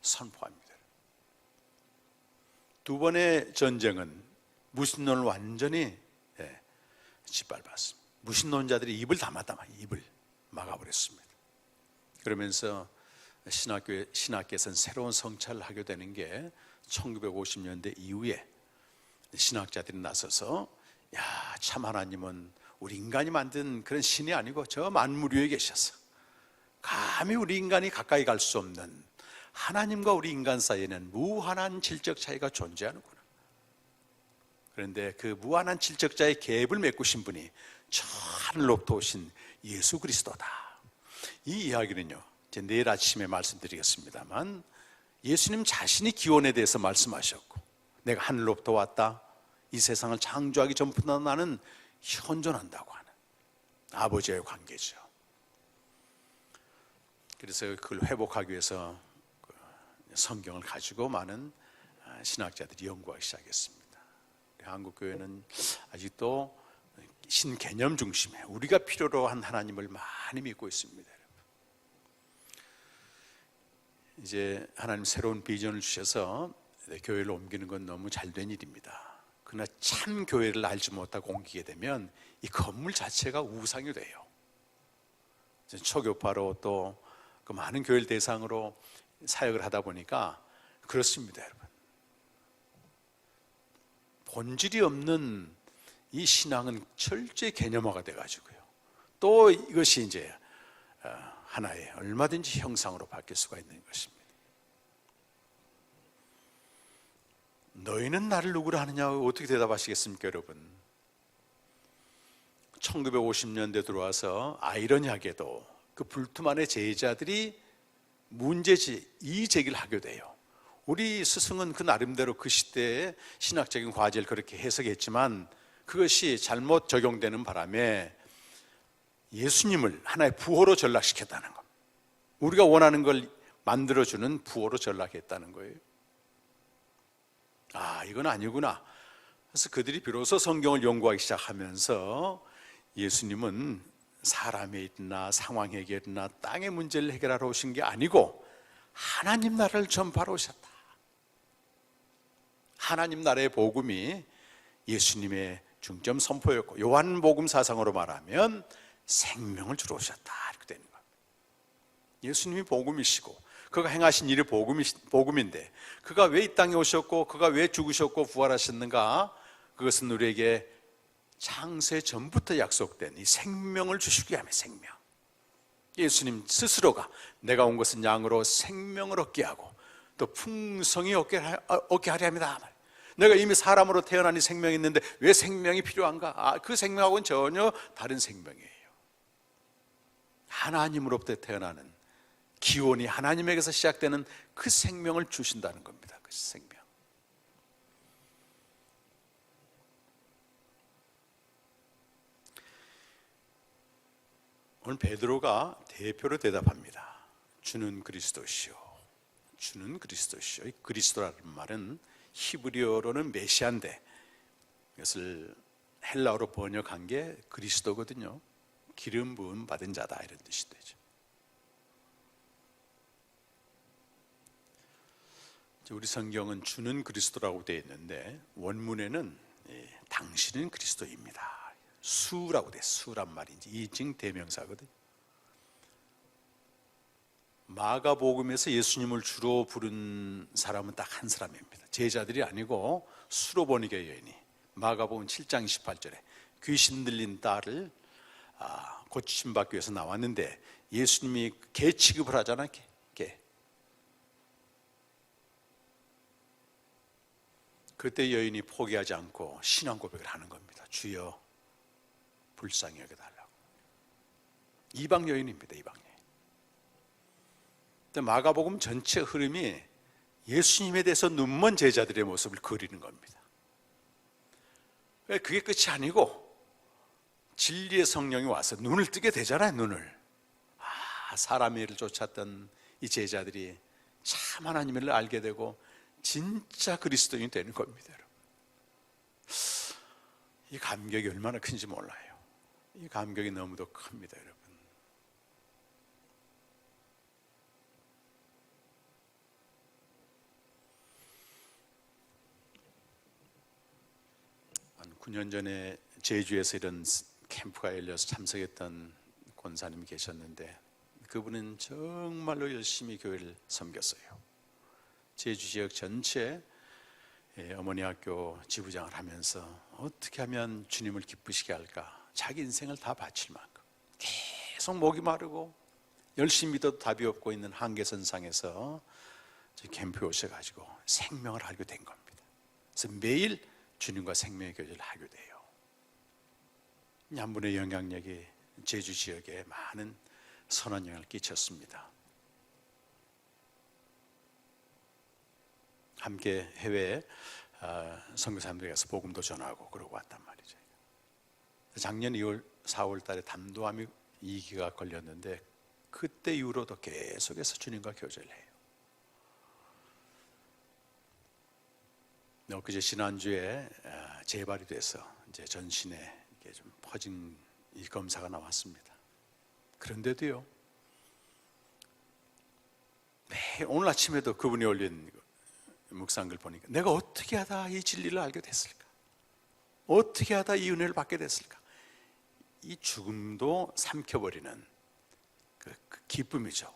선포합니다. 두 번의 전쟁은 무신론을 완전히 짓밟았습니다. 무신론자들이 입을 입을 막아버렸습니다. 그러면서 신학계에서는 새로운 성찰을 하게 되는 게 1950년대 이후에 신학자들이 나서서 참 하나님은 우리 인간이 만든 그런 신이 아니고 저 만물 위에 계셔서 감히 우리 인간이 가까이 갈 수 없는 하나님과 우리 인간 사이에는 무한한 질적 차이가 존재하는구나. 그런데 그 무한한 질적자의 갭을 메꾸신 분이 저 하늘로부터 오신 예수 그리스도다. 이 이야기는요, 이제 내일 아침에 말씀드리겠습니다만, 예수님 자신이 기원에 대해서 말씀하셨고, 내가 하늘로부터 왔다, 이 세상을 창조하기 전부터 나는 현존한다고 하는 아버지와의 관계죠. 그래서 그걸 회복하기 위해서 성경을 가지고 많은 신학자들이 연구하기 시작했습니다. 한국교회는 아직도 신개념 중심에 우리가 필요로 한 하나님을 많이 믿고 있습니다. 이제 하나님 새로운 비전을 주셔서 교회를 옮기는 건 너무 잘된 일입니다. 그러나 참 교회를 알지 못하고 옮기게 되면 이 건물 자체가 우상이 돼요. 초교파로 또 그 많은 교회를 대상으로 사역을 하다 보니까 그렇습니다, 여러분. 본질이 없는 이 신앙은 철저히 개념화가 돼가지고요. 또 이것이 이제 하나의 얼마든지 형상으로 바뀔 수가 있는 것입니다. 너희는 나를 누구라 하느냐고 어떻게 대답하시겠습니까, 여러분? 1950년대 들어와서 아이러니하게도 그 불투만의 제자들이 이 제기를 하게 돼요. 우리 스승은 그 나름대로 그 시대의 신학적인 과제를 그렇게 해석했지만 그것이 잘못 적용되는 바람에 예수님을 하나의 부호로 전락시켰다는 것, 우리가 원하는 걸 만들어주는 부호로 전락했다는 거예요. 이건 아니구나. 그래서 그들이 비로소 성경을 연구하기 시작하면서 예수님은 사람의 일이나 상황 해결이나 땅의 문제를 해결하러 오신 게 아니고 하나님 나라를 전파하러 오셨다. 하나님 나라의 복음이 예수님의 중점 선포였고, 요한복음 사상으로 말하면 생명을 주러 오셨다, 이렇게 되는 거예요. 예수님이 복음이시고 그가 행하신 일이 복음인데 그가 왜 이 땅에 오셨고 그가 왜 죽으셨고 부활하셨는가? 그것은 우리에게 창세 전부터 약속된 이 생명을 주시기 위함의 생명. 예수님 스스로가 내가 온 것은 양으로 생명을 얻게 하고 또 풍성히 얻게 하려 합니다. 내가 이미 사람으로 태어나니 생명이 있는데 왜 생명이 필요한가? 그 생명하고는 전혀 다른 생명이에요. 하나님으로부터 태어나는 기원이 하나님에게서 시작되는 그 생명을 주신다는 겁니다. 그 생명. 오늘 베드로가 대표로 대답합니다. 주는 그리스도시요. 주는 그리스도시요. 이 그리스도라는 말은 히브리어로는 메시아인데 이것을 헬라어로 번역한 게 그리스도거든요. 기름 부음 받은 자다 이런 뜻이 되죠. 우리 성경은 주는 그리스도라고 되어 있는데 원문에는 당신은 그리스도입니다. 수라고 돼. 수란 말인지 이증 대명사거든. 마가복음에서 예수님을 주로 부른 사람은 딱 한 사람입니다. 제자들이 아니고 수로보니게 여인이 마가복음 7장 28절에 귀신 들린 딸을 고침받기 위해서 나왔는데 예수님이 개 취급을 하잖아. 개. 그때 여인이 포기하지 않고 신앙 고백을 하는 겁니다. 주여 불쌍히 여겨달라고. 이방 여인입니다. 이방 여인. 근데 마가복음 전체 흐름이 예수님에 대해서 눈먼 제자들의 모습을 그리는 겁니다. 그게 끝이 아니고 진리의 성령이 와서 눈을 뜨게 되잖아요. 눈을. 사람의 일을 쫓았던 이 제자들이 참 하나님의 일을 알게 되고 진짜 그리스도인이 되는 겁니다. 여러분. 이 감격이 얼마나 큰지 몰라요. 이 감격이 너무도 큽니다. 여러분. 한 9년 전에 제주에서 이런 캠프가 열려서 참석했던 권사님이 계셨는데 그분은 정말로 열심히 교회를 섬겼어요. 제주 지역 전체 어머니 학교 지부장을 하면서 어떻게 하면 주님을 기쁘시게 할까? 자기 인생을 다 바칠 만큼 계속 목이 마르고 열심히 믿어도 답이 없고 있는 한계선상에서 캠프에 오셔가지고 생명을 알게 된 겁니다. 그래서 매일 주님과 생명의 교제를 하게 돼요. 한 분의 영향력이 제주 지역에 많은 선한 영향을 끼쳤습니다. 함께 해외에 선교사님들이 가서 복음도 전하고 그러고 왔단 말이죠. 작년 4월 달에 담도암이 2기가 걸렸는데 그때 이후로도 계속해서 주님과 교제를 해요. 엊그제 지난주에 재발이 돼서 이제 전신에 이게 좀 퍼진 이 검사가 나왔습니다. 그런데도요, 매일 오늘 아침에도 그분이 올린 묵상글 보니까 내가 어떻게 하다 이 진리를 알게 됐을까? 어떻게 하다 이 은혜를 받게 됐을까? 이 죽음도 삼켜버리는 그 기쁨이죠.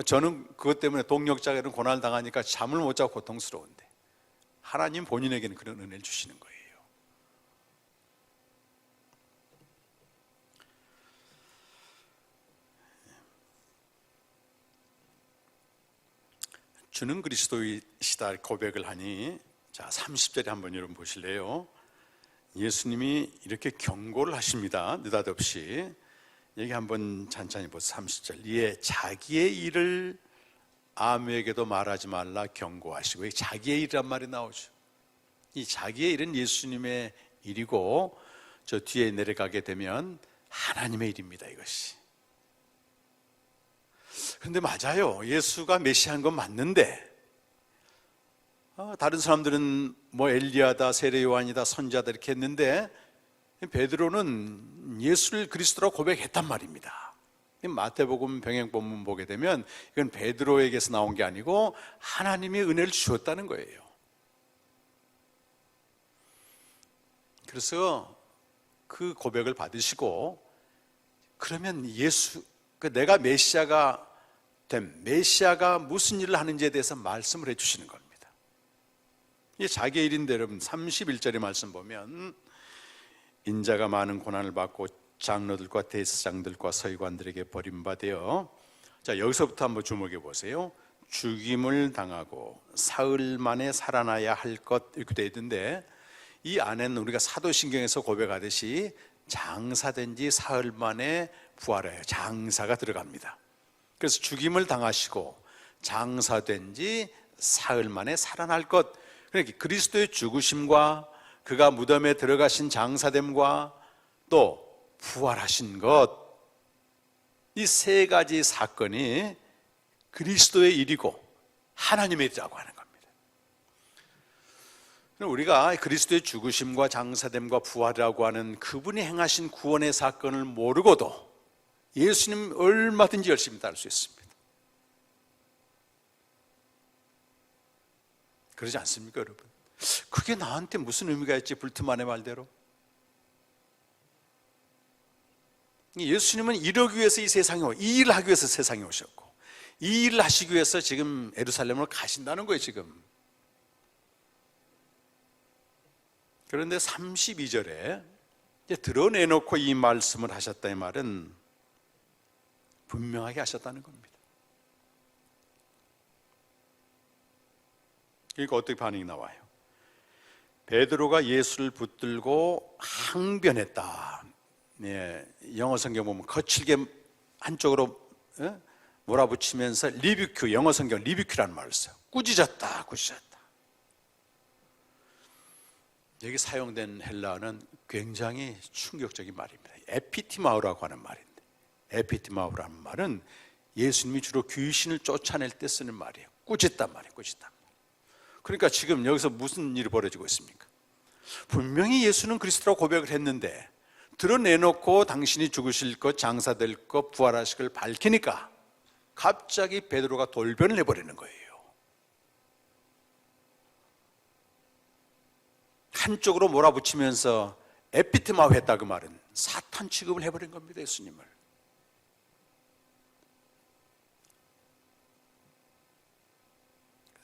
저는 그것 때문에 동력자에는 고난을 당하니까 잠을 못 자고 고통스러운데 하나님 본인에게는 그런 은혜를 주시는 거예요. 주는 그리스도이시다 고백을 하니, 자 30절에 한번 여러분 보실래요? 예수님이 이렇게 경고를 하십니다. 느닷없이. 여기 한번 찬찬히 보세요. 30절. 이에 자기의 일을 아무에게도 말하지 말라 경고하시고, 이 자기의 일이란 말이 나오죠. 이 자기의 일은 예수님의 일이고, 저 뒤에 내려가게 되면 하나님의 일입니다. 이것이. 그런데 맞아요. 예수가 메시아인 건 맞는데 다른 사람들은 뭐 엘리야다, 세례 요한이다, 선지자다 이렇게 했는데 베드로는 예수를 그리스도라고 고백했단 말입니다. 마태복음 병행본문 보게 되면 이건 베드로에게서 나온 게 아니고 하나님이 은혜를 주었다는 거예요. 그래서 그 고백을 받으시고, 그러면 내가 메시아가 된 메시아가 무슨 일을 하는지에 대해서 말씀을 해주시는 겁니다. 이게 자기의 일인데 여러분 31절의 말씀 보면 인자가 많은 고난을 받고 장로들과 대제사장들과 서기관들에게 버림받아 자, 여기서부터 한번 주목해 보세요. 죽임을 당하고 사흘 만에 살아나야 할 것 이렇게 되어 있는데, 이 안에는 우리가 사도신경에서 고백하듯이 장사된 지 사흘 만에 부활해요. 장사가 들어갑니다. 그래서 죽임을 당하시고 장사된 지 사흘 만에 살아날 것. 그러니까 그리스도의 죽으심과 그가 무덤에 들어가신 장사됨과 또 부활하신 것, 이 세 가지 사건이 그리스도의 일이고 하나님의 일이라고 하는 겁니다. 우리가 그리스도의 죽으심과 장사됨과 부활이라고 하는 그분이 행하신 구원의 사건을 모르고도 예수님 얼마든지 열심히 따를 수 있습니다. 그러지 않습니까, 여러분? 그게 나한테 무슨 의미가 있지? 불트만의 말대로. 예수님은 이러기 위해서 이 세상에 이 일을 하기 위해서 세상에 오셨고, 이 일을 하시기 위해서 지금 예루살렘으로 가신다는 거예요, 지금. 그런데 32절에 드러내놓고 이 말씀을 하셨다, 이 말은 분명하게 하셨다는 겁니다. 그러니까 어떻게 반응이 나와요? 베드로가 예수를 붙들고 항변했다. 네, 영어 성경 보면 거칠게 한쪽으로 몰아붙이면서 리뷰큐, 영어 성경 리뷰큐라는 말을 써요. 꾸짖었다, 꾸짖었다. 여기 사용된 헬라어는 굉장히 충격적인 말입니다. 에피티마우라고 하는 말인데, 에피티마우라는 말은 예수님이 주로 귀신을 쫓아낼 때 쓰는 말이에요. 꾸짖단 말이에요, 꾸짖단. 그러니까 지금 여기서 무슨 일이 벌어지고 있습니까? 분명히 예수는 그리스도라고 고백을 했는데 드러내놓고 당신이 죽으실 것, 장사될 것, 부활하실 걸 밝히니까 갑자기 베드로가 돌변을 해버리는 거예요. 한쪽으로 몰아붙이면서 에피티마우 했다, 그 말은 사탄 취급을 해버린 겁니다, 예수님을.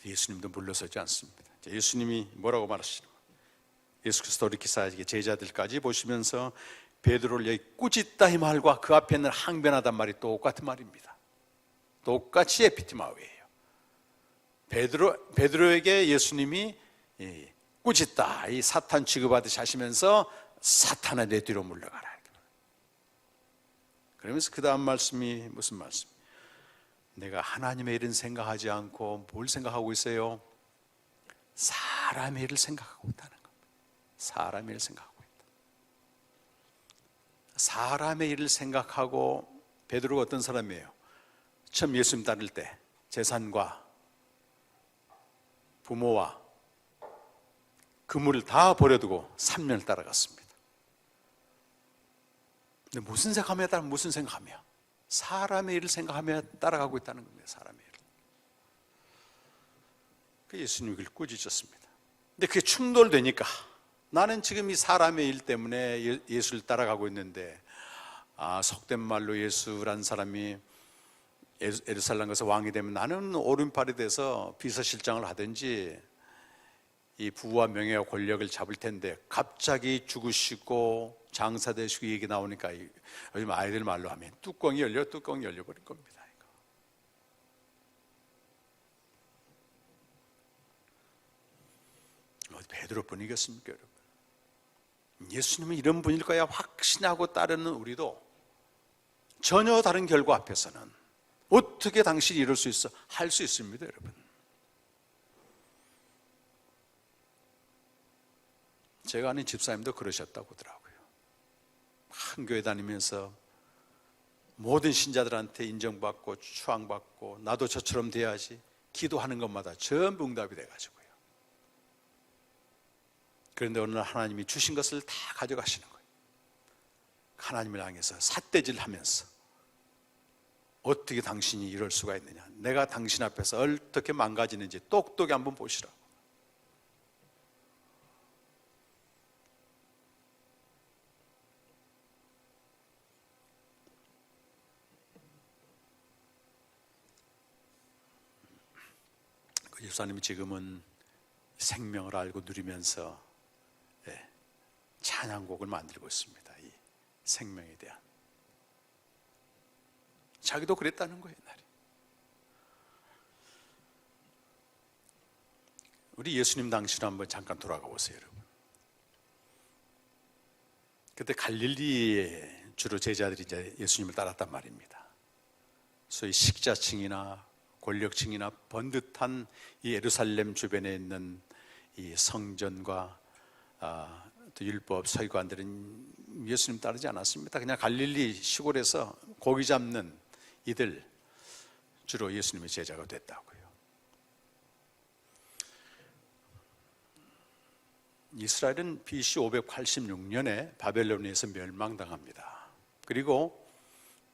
예수님도 물러서지 않습니다. 예수님이 뭐라고 말하시는 거예요? 예수 그리스도 우리 기사에게 제자들까지 보시면서 베드로를 여기 꾸짖다 이 말과 그 앞에 있는 항변하단 말이 똑같은 말입니다. 똑같이 에피티마우예요. 베드로에게 예수님이 꾸짖다, 이 사탄 취급하듯이 하시면서 사탄아 내 뒤로 물러가라. 그러면서 그 다음 말씀이 무슨 말씀? 내가 하나님의 일은 생각하지 않고 뭘 생각하고 있어요? 사람의 일을 생각하고 있다는 겁니다. 사람의 일을 생각하고 있다. 사람의 일을 생각하고, 베드로가 어떤 사람이에요? 처음 예수님 따를 때 재산과 부모와 그물을 다 버려두고 3년을 따라갔습니다. 근데 무슨 생각하며 무슨 생각하며? 사람의 일을 생각하며 따라가고 있다는 겁니다. 사람의 일을. 그 예수님이 그걸 꾸짖었습니다. 근데 그게 충돌되니까 나는 지금 이 사람의 일 때문에 예수를 따라가고 있는데, 속된 말로 예수란 사람이 예루살렘 가서 왕이 되면 나는 오른팔이 돼서 비서실장을 하든지 이 부와 명예와 권력을 잡을 텐데 갑자기 죽으시고 장사되시고 얘기 나오니까 요즘 아이들 말로 하면 뚜껑이 열려버린 겁니다. 베드로뿐이겠습니까, 여러분? 예수님은 이런 분일 거야 확신하고 따르는 우리도 전혀 다른 결과 앞에서는 어떻게 당신이 이럴 수 있어? 할 수 있습니다, 여러분. 제가 아는 집사님도 그러셨다고 하더라고요. 한 교회 다니면서 모든 신자들한테 인정받고 추앙받고 나도 저처럼 돼야지 기도하는 것마다 전부 응답이 돼가지고요. 그런데 어느 날 하나님이 주신 것을 다 가져가시는 거예요. 하나님을 향해서 삿대질하면서 어떻게 당신이 이럴 수가 있느냐, 내가 당신 앞에서 어떻게 망가지는지 똑똑히 한번 보시라고. 그 집사님이 지금은 생명을 알고 누리면서 찬양곡을 만들고 있습니다. 이 생명에 대한. 자기도 그랬다는 거예요, 옛날에. 우리 예수님 당시로 한번 잠깐 돌아가 보세요, 여러분. 그때 갈릴리에 주로 제자들이 이제 예수님을 따랐단 말입니다. 소위 식자층이나 권력층이나 번듯한 이 예루살렘 주변에 있는 이 성전과 또 율법 서기관들은 예수님 따르지 않았습니다. 그냥 갈릴리 시골에서 고기 잡는 이들 주로 예수님의 제자가 됐다고요. 이스라엘은 BC 586년에 바벨론에서 멸망당합니다. 그리고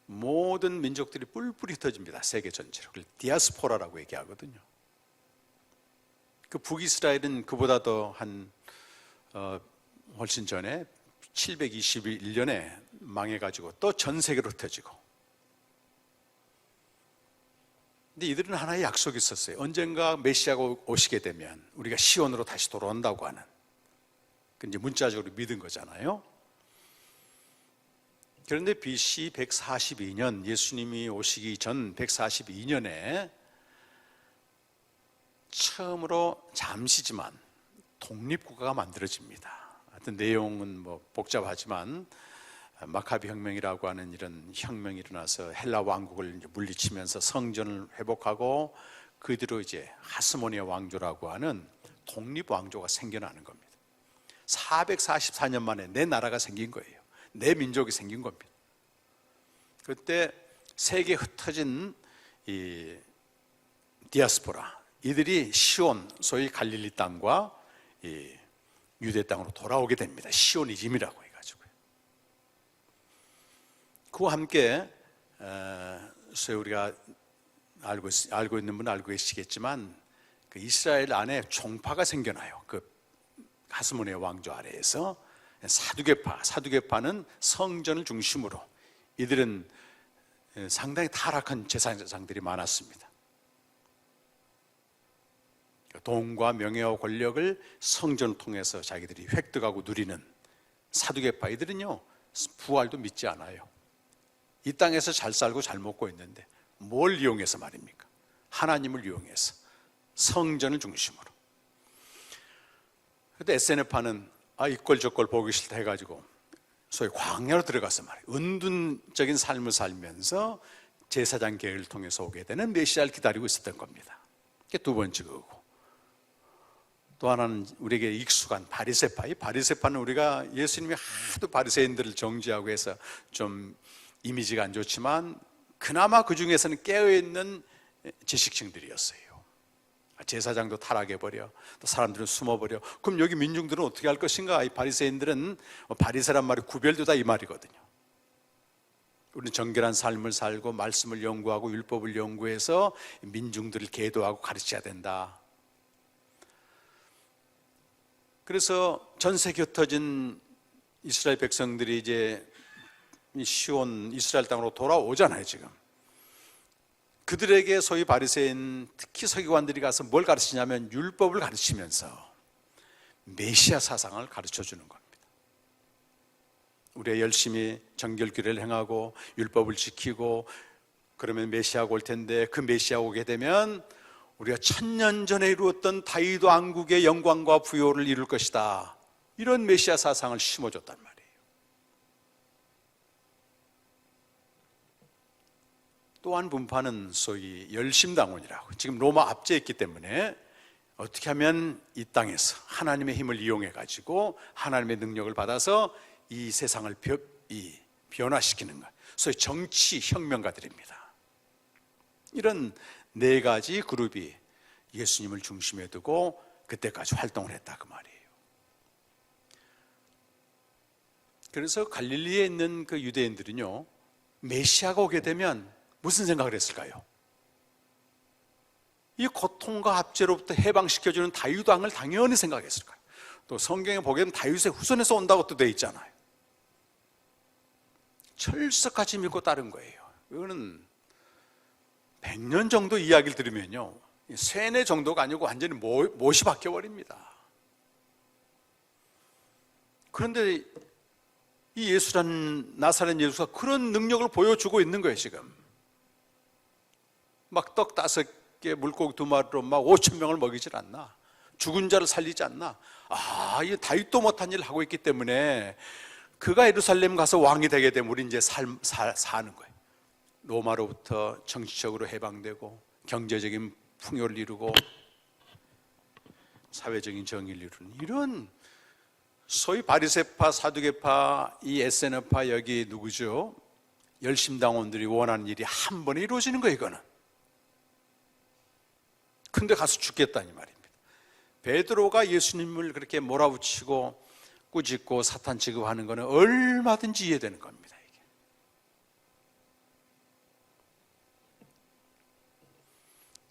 모든 민족들이 뿔뿔이 흩어집니다. 세계 전체로. 그걸 디아스포라라고 얘기하거든요. 그 북이스라엘은 그보다 더 훨씬 전에 721년에 망해가지고 또 전 세계로 흩어지고. 근데 이들은 하나의 약속이 있었어요. 언젠가 메시아가 오시게 되면 우리가 시온으로 다시 돌아온다고 하는. 그 이제 문자적으로 믿은 거잖아요. 그런데 BC 142년, 예수님이 오시기 전 142년에 처음으로 잠시지만 독립국가가 만들어집니다. 하여튼 내용은 뭐 복잡하지만 마카비 혁명이라고 하는 이런 혁명이 일어나서 헬라 왕국을 이제 물리치면서 성전을 회복하고 그 뒤로 이제 하스모니아 왕조라고 하는 독립 왕조가 생겨나는 겁니다. 444년 만에 내 나라가 생긴 거예요. 내 민족이 생긴 겁니다. 그때 세계에 흩어진 이 디아스포라, 이들이 시온, 소위 갈릴리 땅과 이 유대 땅으로 돌아오게 됩니다. 시오니즘이라고 해가지고요. 그와 함께 소위 우리가 알고 있는 분은 알고 계시겠지만 그 이스라엘 안에 종파가 생겨나요. 그 하스모니아 왕조 아래에서 사두개파는 성전을 중심으로 이들은 상당히 타락한 제사장들이 많았습니다. 돈과 명예와 권력을 성전을 통해서 자기들이 획득하고 누리는 사두개파, 이들은요 부활도 믿지 않아요. 이 땅에서 잘 살고 잘 먹고 있는데 뭘 이용해서 말입니까? 하나님을 이용해서 성전을 중심으로. 그때 SNF파는 이꼴 저꼴 보기 싫다 해가지고 소위 광야로 들어가서 말이에요. 은둔적인 삶을 살면서 제사장 계획을 통해서 오게 되는 메시아를 기다리고 있었던 겁니다. 그게 두 번째 거고. 또 하나는 우리에게 익숙한 바리새파. 이 바리새파는 우리가 예수님이 하도 바리새인들을 정죄하고 해서 좀 이미지가 안 좋지만 그나마 그 중에서는 깨어있는 지식층들이었어요. 제사장도 타락해버려, 또 사람들은 숨어버려. 그럼 여기 민중들은 어떻게 할 것인가? 이 바리새인들은 바리새란 말이 구별되다 이 말이거든요. 우리는 정결한 삶을 살고 말씀을 연구하고 율법을 연구해서 민중들을 계도하고 가르쳐야 된다. 그래서 전 세계 흩어진 이스라엘 백성들이 이제 시온 이스라엘 땅으로 돌아오잖아요, 지금. 그들에게 소위 바리새인, 특히 서기관들이 가서 뭘 가르치냐면 율법을 가르치면서 메시아 사상을 가르쳐 주는 겁니다. 우리가 열심히 정결규례를 행하고 율법을 지키고 그러면 메시아가 올 텐데 그 메시아가 오게 되면 우리가 1000년 전에 이루었던 다윗 왕국의 영광과 부요를 이룰 것이다. 이런 메시아 사상을 심어줬단 말이에요. 또한 분파는 소위 열심당원이라고, 지금 로마 압제에 있기 때문에 어떻게 하면 이 땅에서 하나님의 힘을 이용해 가지고 하나님의 능력을 받아서 이 세상을 변화시키는 것, 소위 정치 혁명가들입니다. 이런 네 가지 그룹이 예수님을 중심에 두고 그때까지 활동을 했다 그 말이에요. 그래서 갈릴리에 있는 그 유대인들은요, 메시아가 오게 되면 무슨 생각을 했을까요? 이 고통과 압제로부터 해방시켜주는 다윗 왕을 당연히 생각했을 거예요. 또 성경에 보기에는 다윗의 후손에서 온다고 또 돼 있잖아요. 철석같이 믿고 따른 거예요. 이거는 100년 정도 이야기를 들으면요, 세뇌 정도가 아니고 완전히 못이 바뀌어버립니다. 그런데 이 예수라는 나사렛 예수가 그런 능력을 보여주고 있는 거예요. 지금 막 떡 5개 물고기 2마리로 막 5,000명을 먹이질 않나, 죽은 자를 살리지 않나. 이 다윗도 못한 일을 하고 있기 때문에 그가 예루살렘 가서 왕이 되게 되면 우리 이제 사는 거예요. 로마로부터 정치적으로 해방되고 경제적인 풍요를 이루고 사회적인 정의를 이루는 이런 소위 바리새파, 사두개파, 이 SNF파, 여기 누구죠? 열심당원들이 원하는 일이 한 번에 이루어지는 거예요. 이거는. 근데 가서 죽겠다니 말입니다. 베드로가 예수님을 그렇게 몰아붙이고 꾸짖고 사탄 취급하는 거는 얼마든지 이해되는 겁니다. 이게.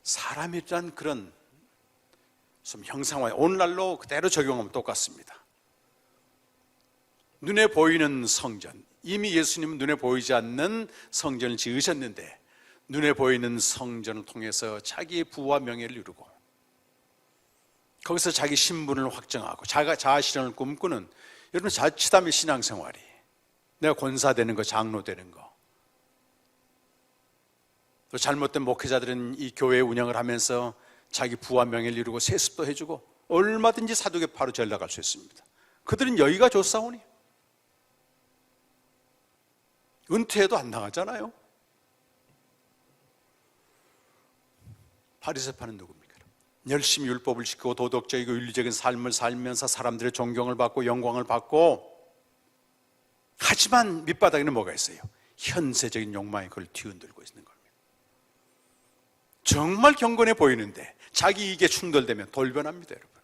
사람이란 그런 좀 형상화, 오늘날로 그대로 적용하면 똑같습니다. 눈에 보이는 성전, 이미 예수님은 눈에 보이지 않는 성전을 지으셨는데 눈에 보이는 성전을 통해서 자기의 부와 명예를 이루고 거기서 자기 신분을 확정하고 자아실현을 꿈꾸는, 여러분 자칫하면 신앙생활이 내가 권사 되는 거, 장로 되는 거, 또 잘못된 목회자들은 이 교회 운영을 하면서 자기 부와 명예를 이루고 세습도 해주고 얼마든지 사두개파로 전락할 수 있습니다. 그들은 여기가 좋사오니 은퇴해도 안 나가잖아요. 바리새파는 누굽니까? 열심히 율법을 지키고 도덕적이고 윤리적인 삶을 살면서 사람들의 존경을 받고 영광을 받고, 하지만 밑바닥에는 뭐가 있어요? 현세적인 욕망이 그걸 뒤흔들고 있는 겁니다. 정말 경건해 보이는데 자기 이익에 충돌되면 돌변합니다, 여러분.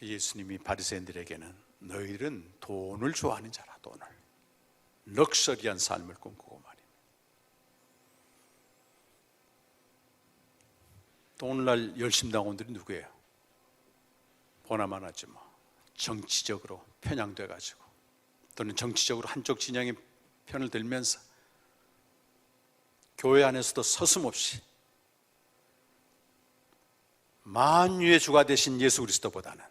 예수님이 바리새인들에게는 너희들은 돈을 좋아하는 자라, 돈을. 럭셔리한 삶을 꿈꾸고 말입니다. 또 오늘날 열심당원들이 누구예요? 보나마나 하지 뭐. 정치적으로 편향돼가지고 또는 정치적으로 한쪽 진영의 편을 들면서 교회 안에서도 서슴없이 만유의 주가 되신 예수 그리스도보다는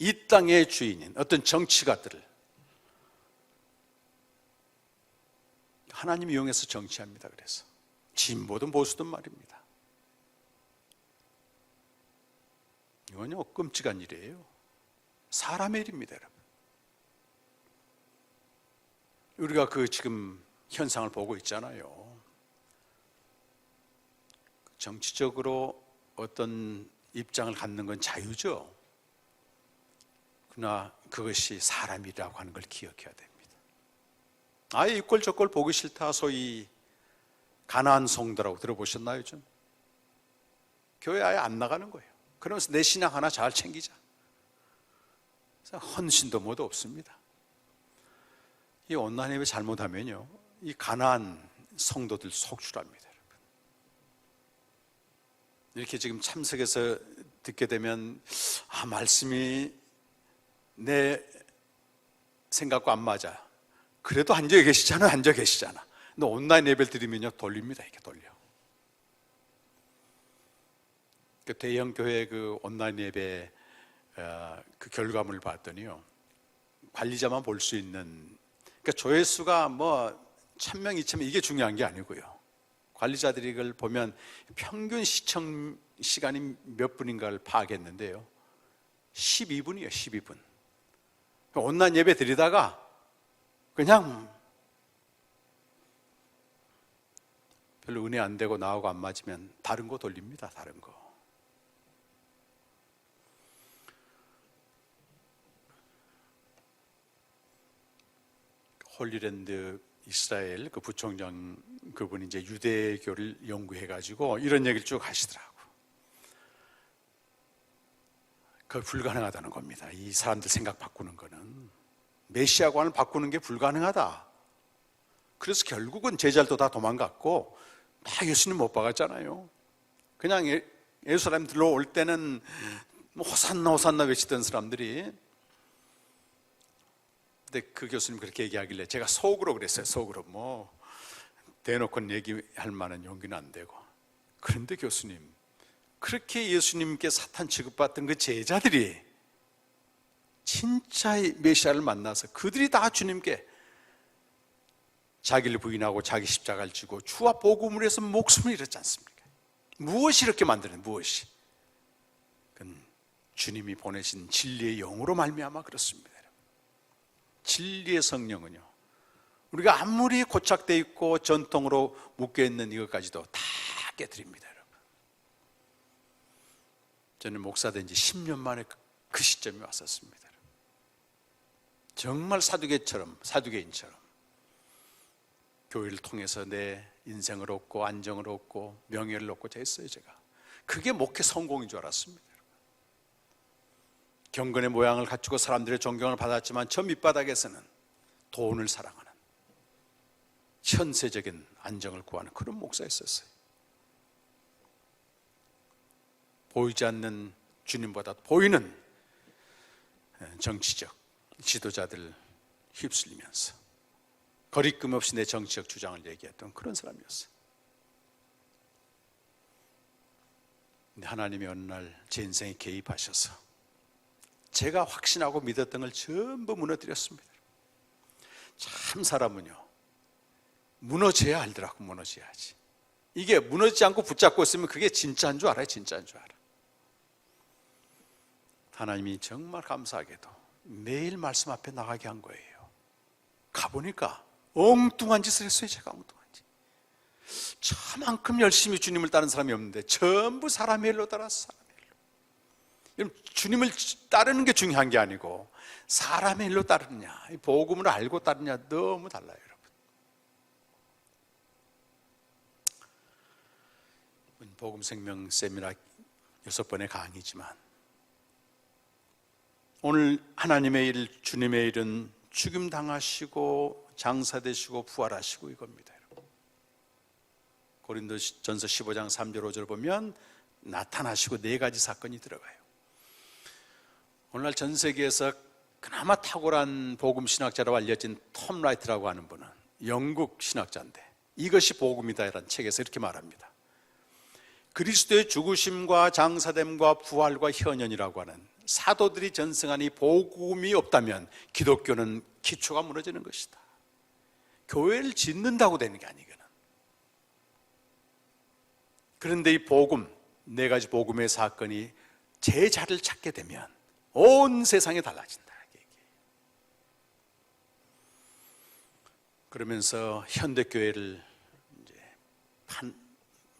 이 땅의 주인인 어떤 정치가들을 하나님이 이용해서 정치합니다. 그래서 진보든 보수든 말입니다. 이건요 끔찍한 일이에요. 사람의 일입니다, 여러분. 우리가 그 지금 현상을 보고 있잖아요. 정치적으로 어떤 입장을 갖는 건 자유죠. 그러나 그것이 사람이라고 하는 걸 기억해야 됩니다. 아예 이꼴 저꼴 보기 싫다, 소위 가나안 성도라고 들어보셨나요? 좀 교회 아예 안 나가는 거예요. 그러면서 내 신앙 하나 잘 챙기자. 헌신도 뭐도 없습니다. 이 온라인 예배 잘못하면요 이 가나안 성도들 속출합니다, 여러분. 이렇게 지금 참석해서 듣게 되면 말씀이 내 생각과 안 맞아. 그래도 앉아 계시잖아. 근데 온라인 예배를 드리면요 돌립니다. 이렇게 돌려. 그 대형 교회 그 온라인 예배 그 결과물을 봤더니요 관리자만 볼 수 있는, 그러니까 조회수가 뭐 1,000명, 2,000명 이게 중요한 게 아니고요. 관리자들이 이걸 보면 평균 시청 시간이 몇 분인가를 파악했는데요 12분이에요. 12분. 온라인 예배 드리다가 그냥 별로 은혜 안 되고 나하고 안 맞으면 다른 거 돌립니다. 다른 거. 홀리랜드 이스라엘 그 부총장 그분이 이제 유대교를 연구해가지고 이런 얘기를 쭉 하시더라고. 그걸 불가능하다는 겁니다. 이 사람들 생각 바꾸는 거는 메시아관을 바꾸는 게 불가능하다. 그래서 결국은 제자들도 다 도망갔고 다 예수님 못 박았잖아요. 그냥 예루살렘 들어올 때는 뭐 호산나 호산나 외치던 사람들이, 근데 그 교수님 그렇게 얘기하길래 제가 속으로 그랬어요. 속으로 뭐 대놓고 얘기할 만한 용기는 안 되고. 그런데 교수님 그렇게 예수님께 사탄 취급받던 그 제자들이 진짜의 메시아를 만나서 그들이 다 주님께 자기를 부인하고 자기 십자가를 지고 주와 복음을 위해서 목숨을 잃었지 않습니까? 무엇이 이렇게 만드는 무엇이? 그건 주님이 보내신 진리의 영으로 말미암아 그렇습니다. 진리의 성령은요, 우리가 아무리 고착되어 있고 전통으로 묶여있는 이것까지도 다 깨뜨립니다. 여러분, 저는 목사된 지 10년 만에 그 시점이 왔었습니다. 정말 사두개인처럼 교회를 통해서 내 인생을 얻고 안정을 얻고 명예를 얻고자 했어요. 제가 그게 목회 성공인 줄 알았습니다. 경건의 모양을 갖추고 사람들의 존경을 받았지만 저 밑바닥에서는 돈을 사랑하는 현세적인 안정을 구하는 그런 목사였었어요. 보이지 않는 주님보다 보이는 정치적 지도자들 휩쓸리면서 거리낌 없이 내 정치적 주장을 얘기했던 그런 사람이었어요. 근데 하나님이 어느 날 제 인생에 개입하셔서 제가 확신하고 믿었던 걸 전부 무너뜨렸습니다. 참 사람은요, 무너져야 알더라고. 무너져야지. 이게 무너지지 않고 붙잡고 있으면 그게 진짜인 줄 알아요. 진짜인 줄 알아. 하나님이 정말 감사하게도 매일 말씀 앞에 나가게 한 거예요. 가보니까 엉뚱한 짓을 했어요. 제가 엉뚱한 짓. 저만큼 열심히 주님을 따르는 사람이 없는데 전부 사람의 일로 따라서 사람의 일로. 여러분, 주님을 따르는 게 중요한 게 아니고 사람의 일로 따르느냐, 복음을 알고 따르느냐 너무 달라요. 여러분, 복음생명 세미나 6번의 강의지만 오늘 하나님의 일, 주님의 일은 죽임당하시고 장사되시고 부활하시고 이겁니다. 고린도전서 15장 3절 5절 보면 나타나시고 4가지 사건이 들어가요. 오늘날 전 세계에서 그나마 탁월한 복음 신학자라고 알려진 톰 라이트라고 하는 분은 영국 신학자인데 이것이 복음이다라는 책에서 이렇게 말합니다. 그리스도의 죽으심과 장사됨과 부활과 현현이라고 하는 사도들이 전승한 이 복음이 없다면 기독교는 기초가 무너지는 것이다. 교회를 짓는다고 되는 게 아니거든. 그런데 이 복음, 4가지 복음의 사건이 제자를 찾게 되면 온 세상이 달라진다. 그러면서 현대교회를 이제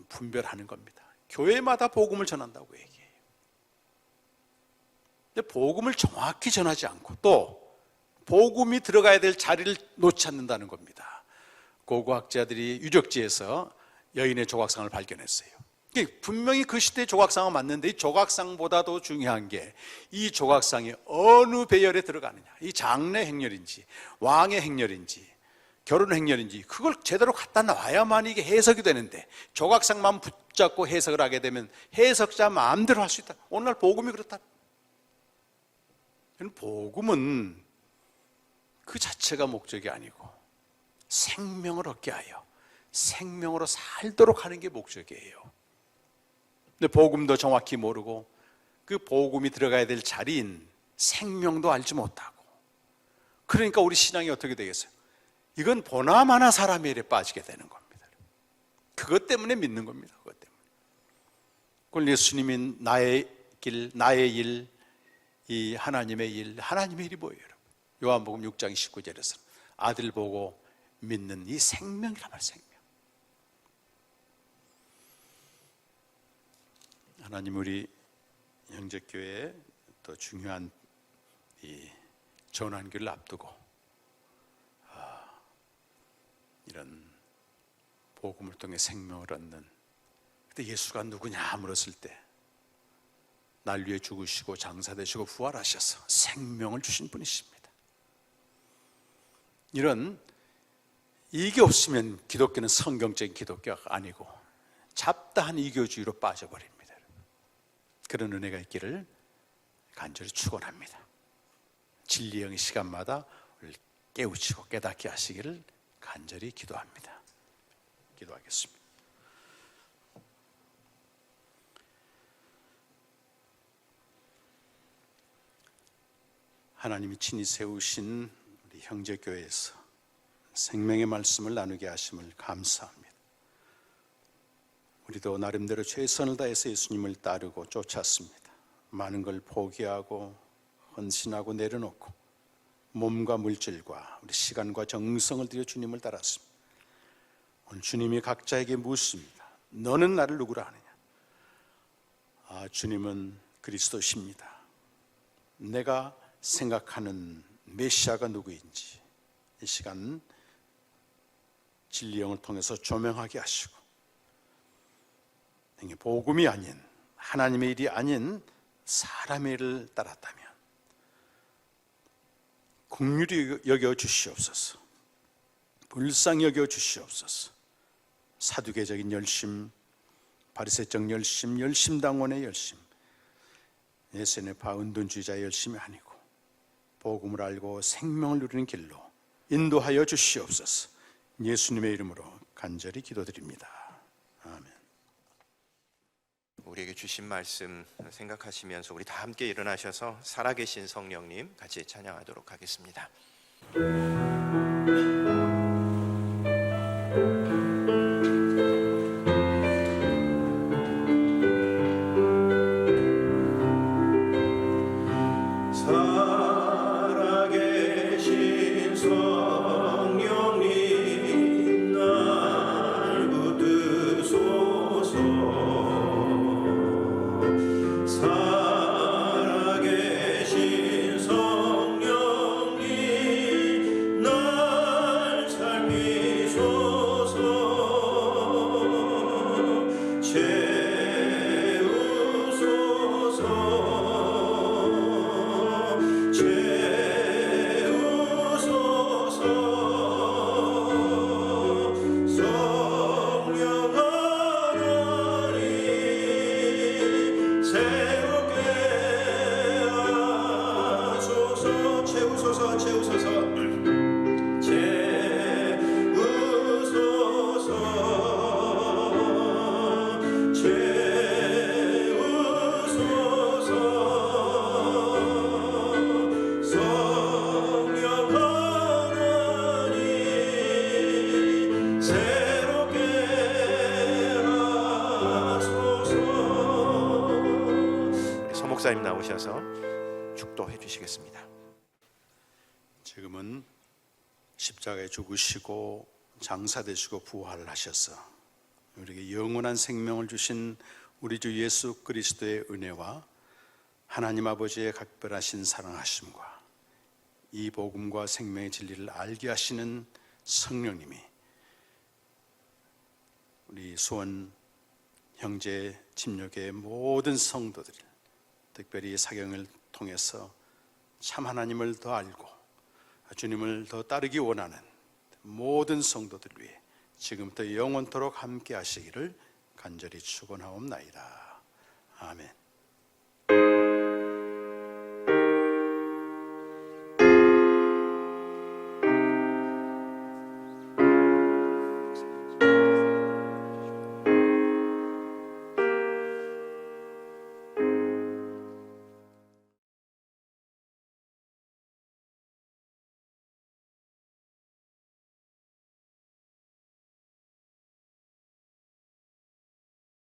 분별하는 겁니다. 교회마다 복음을 전한다고 얘기해요. 근데 복음을 정확히 전하지 않고 또 복음이 들어가야 될 자리를 놓지 않는다는 겁니다. 고고학자들이 유적지에서 여인의 조각상을 발견했어요. 분명히 그 시대의 조각상은 맞는데 이 조각상보다도 중요한 게 이 조각상이 어느 배열에 들어가느냐, 이 장래 행렬인지 왕의 행렬인지 결혼 행렬인지 그걸 제대로 갖다 놔야만 이게 해석이 되는데 조각상만 붙잡고 해석을 하게 되면 해석자 마음대로 할 수 있다. 오늘날 복음이 그렇다. 복음은 그 자체가 목적이 아니고 생명을 얻게 하여 생명으로 살도록 하는 게 목적이에요. 근데 복음도 정확히 모르고 그 복음이 들어가야 될 자리인 생명도 알지 못하고 그러니까 우리 신앙이 어떻게 되겠어요? 이건 보나마나 사람의 일에 빠지게 되는 겁니다. 그것 때문에 믿는 겁니다. 그것 때문에. 그걸 예수님이 나의 길, 나의 일, 이 하나님의 일, 하나님의 일이 뭐예요? 여러분? 요한복음 6장 19절에서 아들 보고 믿는 이 생명이란 말, 생명. 하나님 우리 형제교회에 또 중요한 이 전환기를 앞두고 이런 복음을 통해 생명을 얻는, 그때 예수가 누구냐 물었을 때 날 위해 죽으시고 장사되시고 부활하셔서 생명을 주신 분이십니다. 이게 없으면 기독교는 성경적인 기독교가 아니고 잡다한 이교주의로 빠져버립니다. 그런 은혜가 있기를 간절히 축원합니다. 진리의 영의 시간마다 깨우치고 깨닫게 하시기를 간절히 기도합니다. 기도하겠습니다. 하나님이 친히 세우신 우리 형제교회에서 생명의 말씀을 나누게 하심을 감사합니다. 우리도 나름대로 최선을 다해서 예수님을 따르고 쫓았습니다. 많은 걸 포기하고 헌신하고 내려놓고 몸과 물질과 우리 시간과 정성을 들여 주님을 따랐습니다. 오늘 주님이 각자에게 묻습니다. 너는 나를 누구라 하느냐? 주님은 그리스도십니다. 내가 생각하는 메시아가 누구인지 이 시간 진리영을 통해서 조명하게 하시고, 복음이 아닌 하나님의 일이 아닌 사람의 일을 따랐다면 긍휼히 여겨 주시옵소서. 불쌍히 여겨 주시옵소서. 사두개적인 열심, 바리새적 열심, 열심당원의 열심, SNF파 은둔주의자의 열심이 아니고 복음을 알고 생명을 누리는 길로 인도하여 주시옵소서. 예수님의 이름으로 간절히 기도드립니다. 아멘.
우리에게 주신 말씀 생각하시면서 우리 다 함께 일어나셔서 살아계신 성령님 같이 찬양하도록 하겠습니다.
살아계신 성령님 날 붙드소서. 살아계신 성령님 날 살피소서.
목사님 나오셔서 축도해 주시겠습니다.
지금은 십자가에 죽으시고 장사되시고 부활을 하셔서 우리에게 영원한 생명을 주신 우리 주 예수 그리스도의 은혜와 하나님 아버지의 각별하신 사랑하심과 이 복음과 생명의 진리를 알게 하시는 성령님이 우리 수원 형제 침략의 모든 성도들, 특별히 사경을 통해서 참 하나님을 더 알고 주님을 더 따르기 원하는 모든 성도들 위해 지금부터 영원토록 함께 하시기를 간절히 축원하옵나이다. 아멘.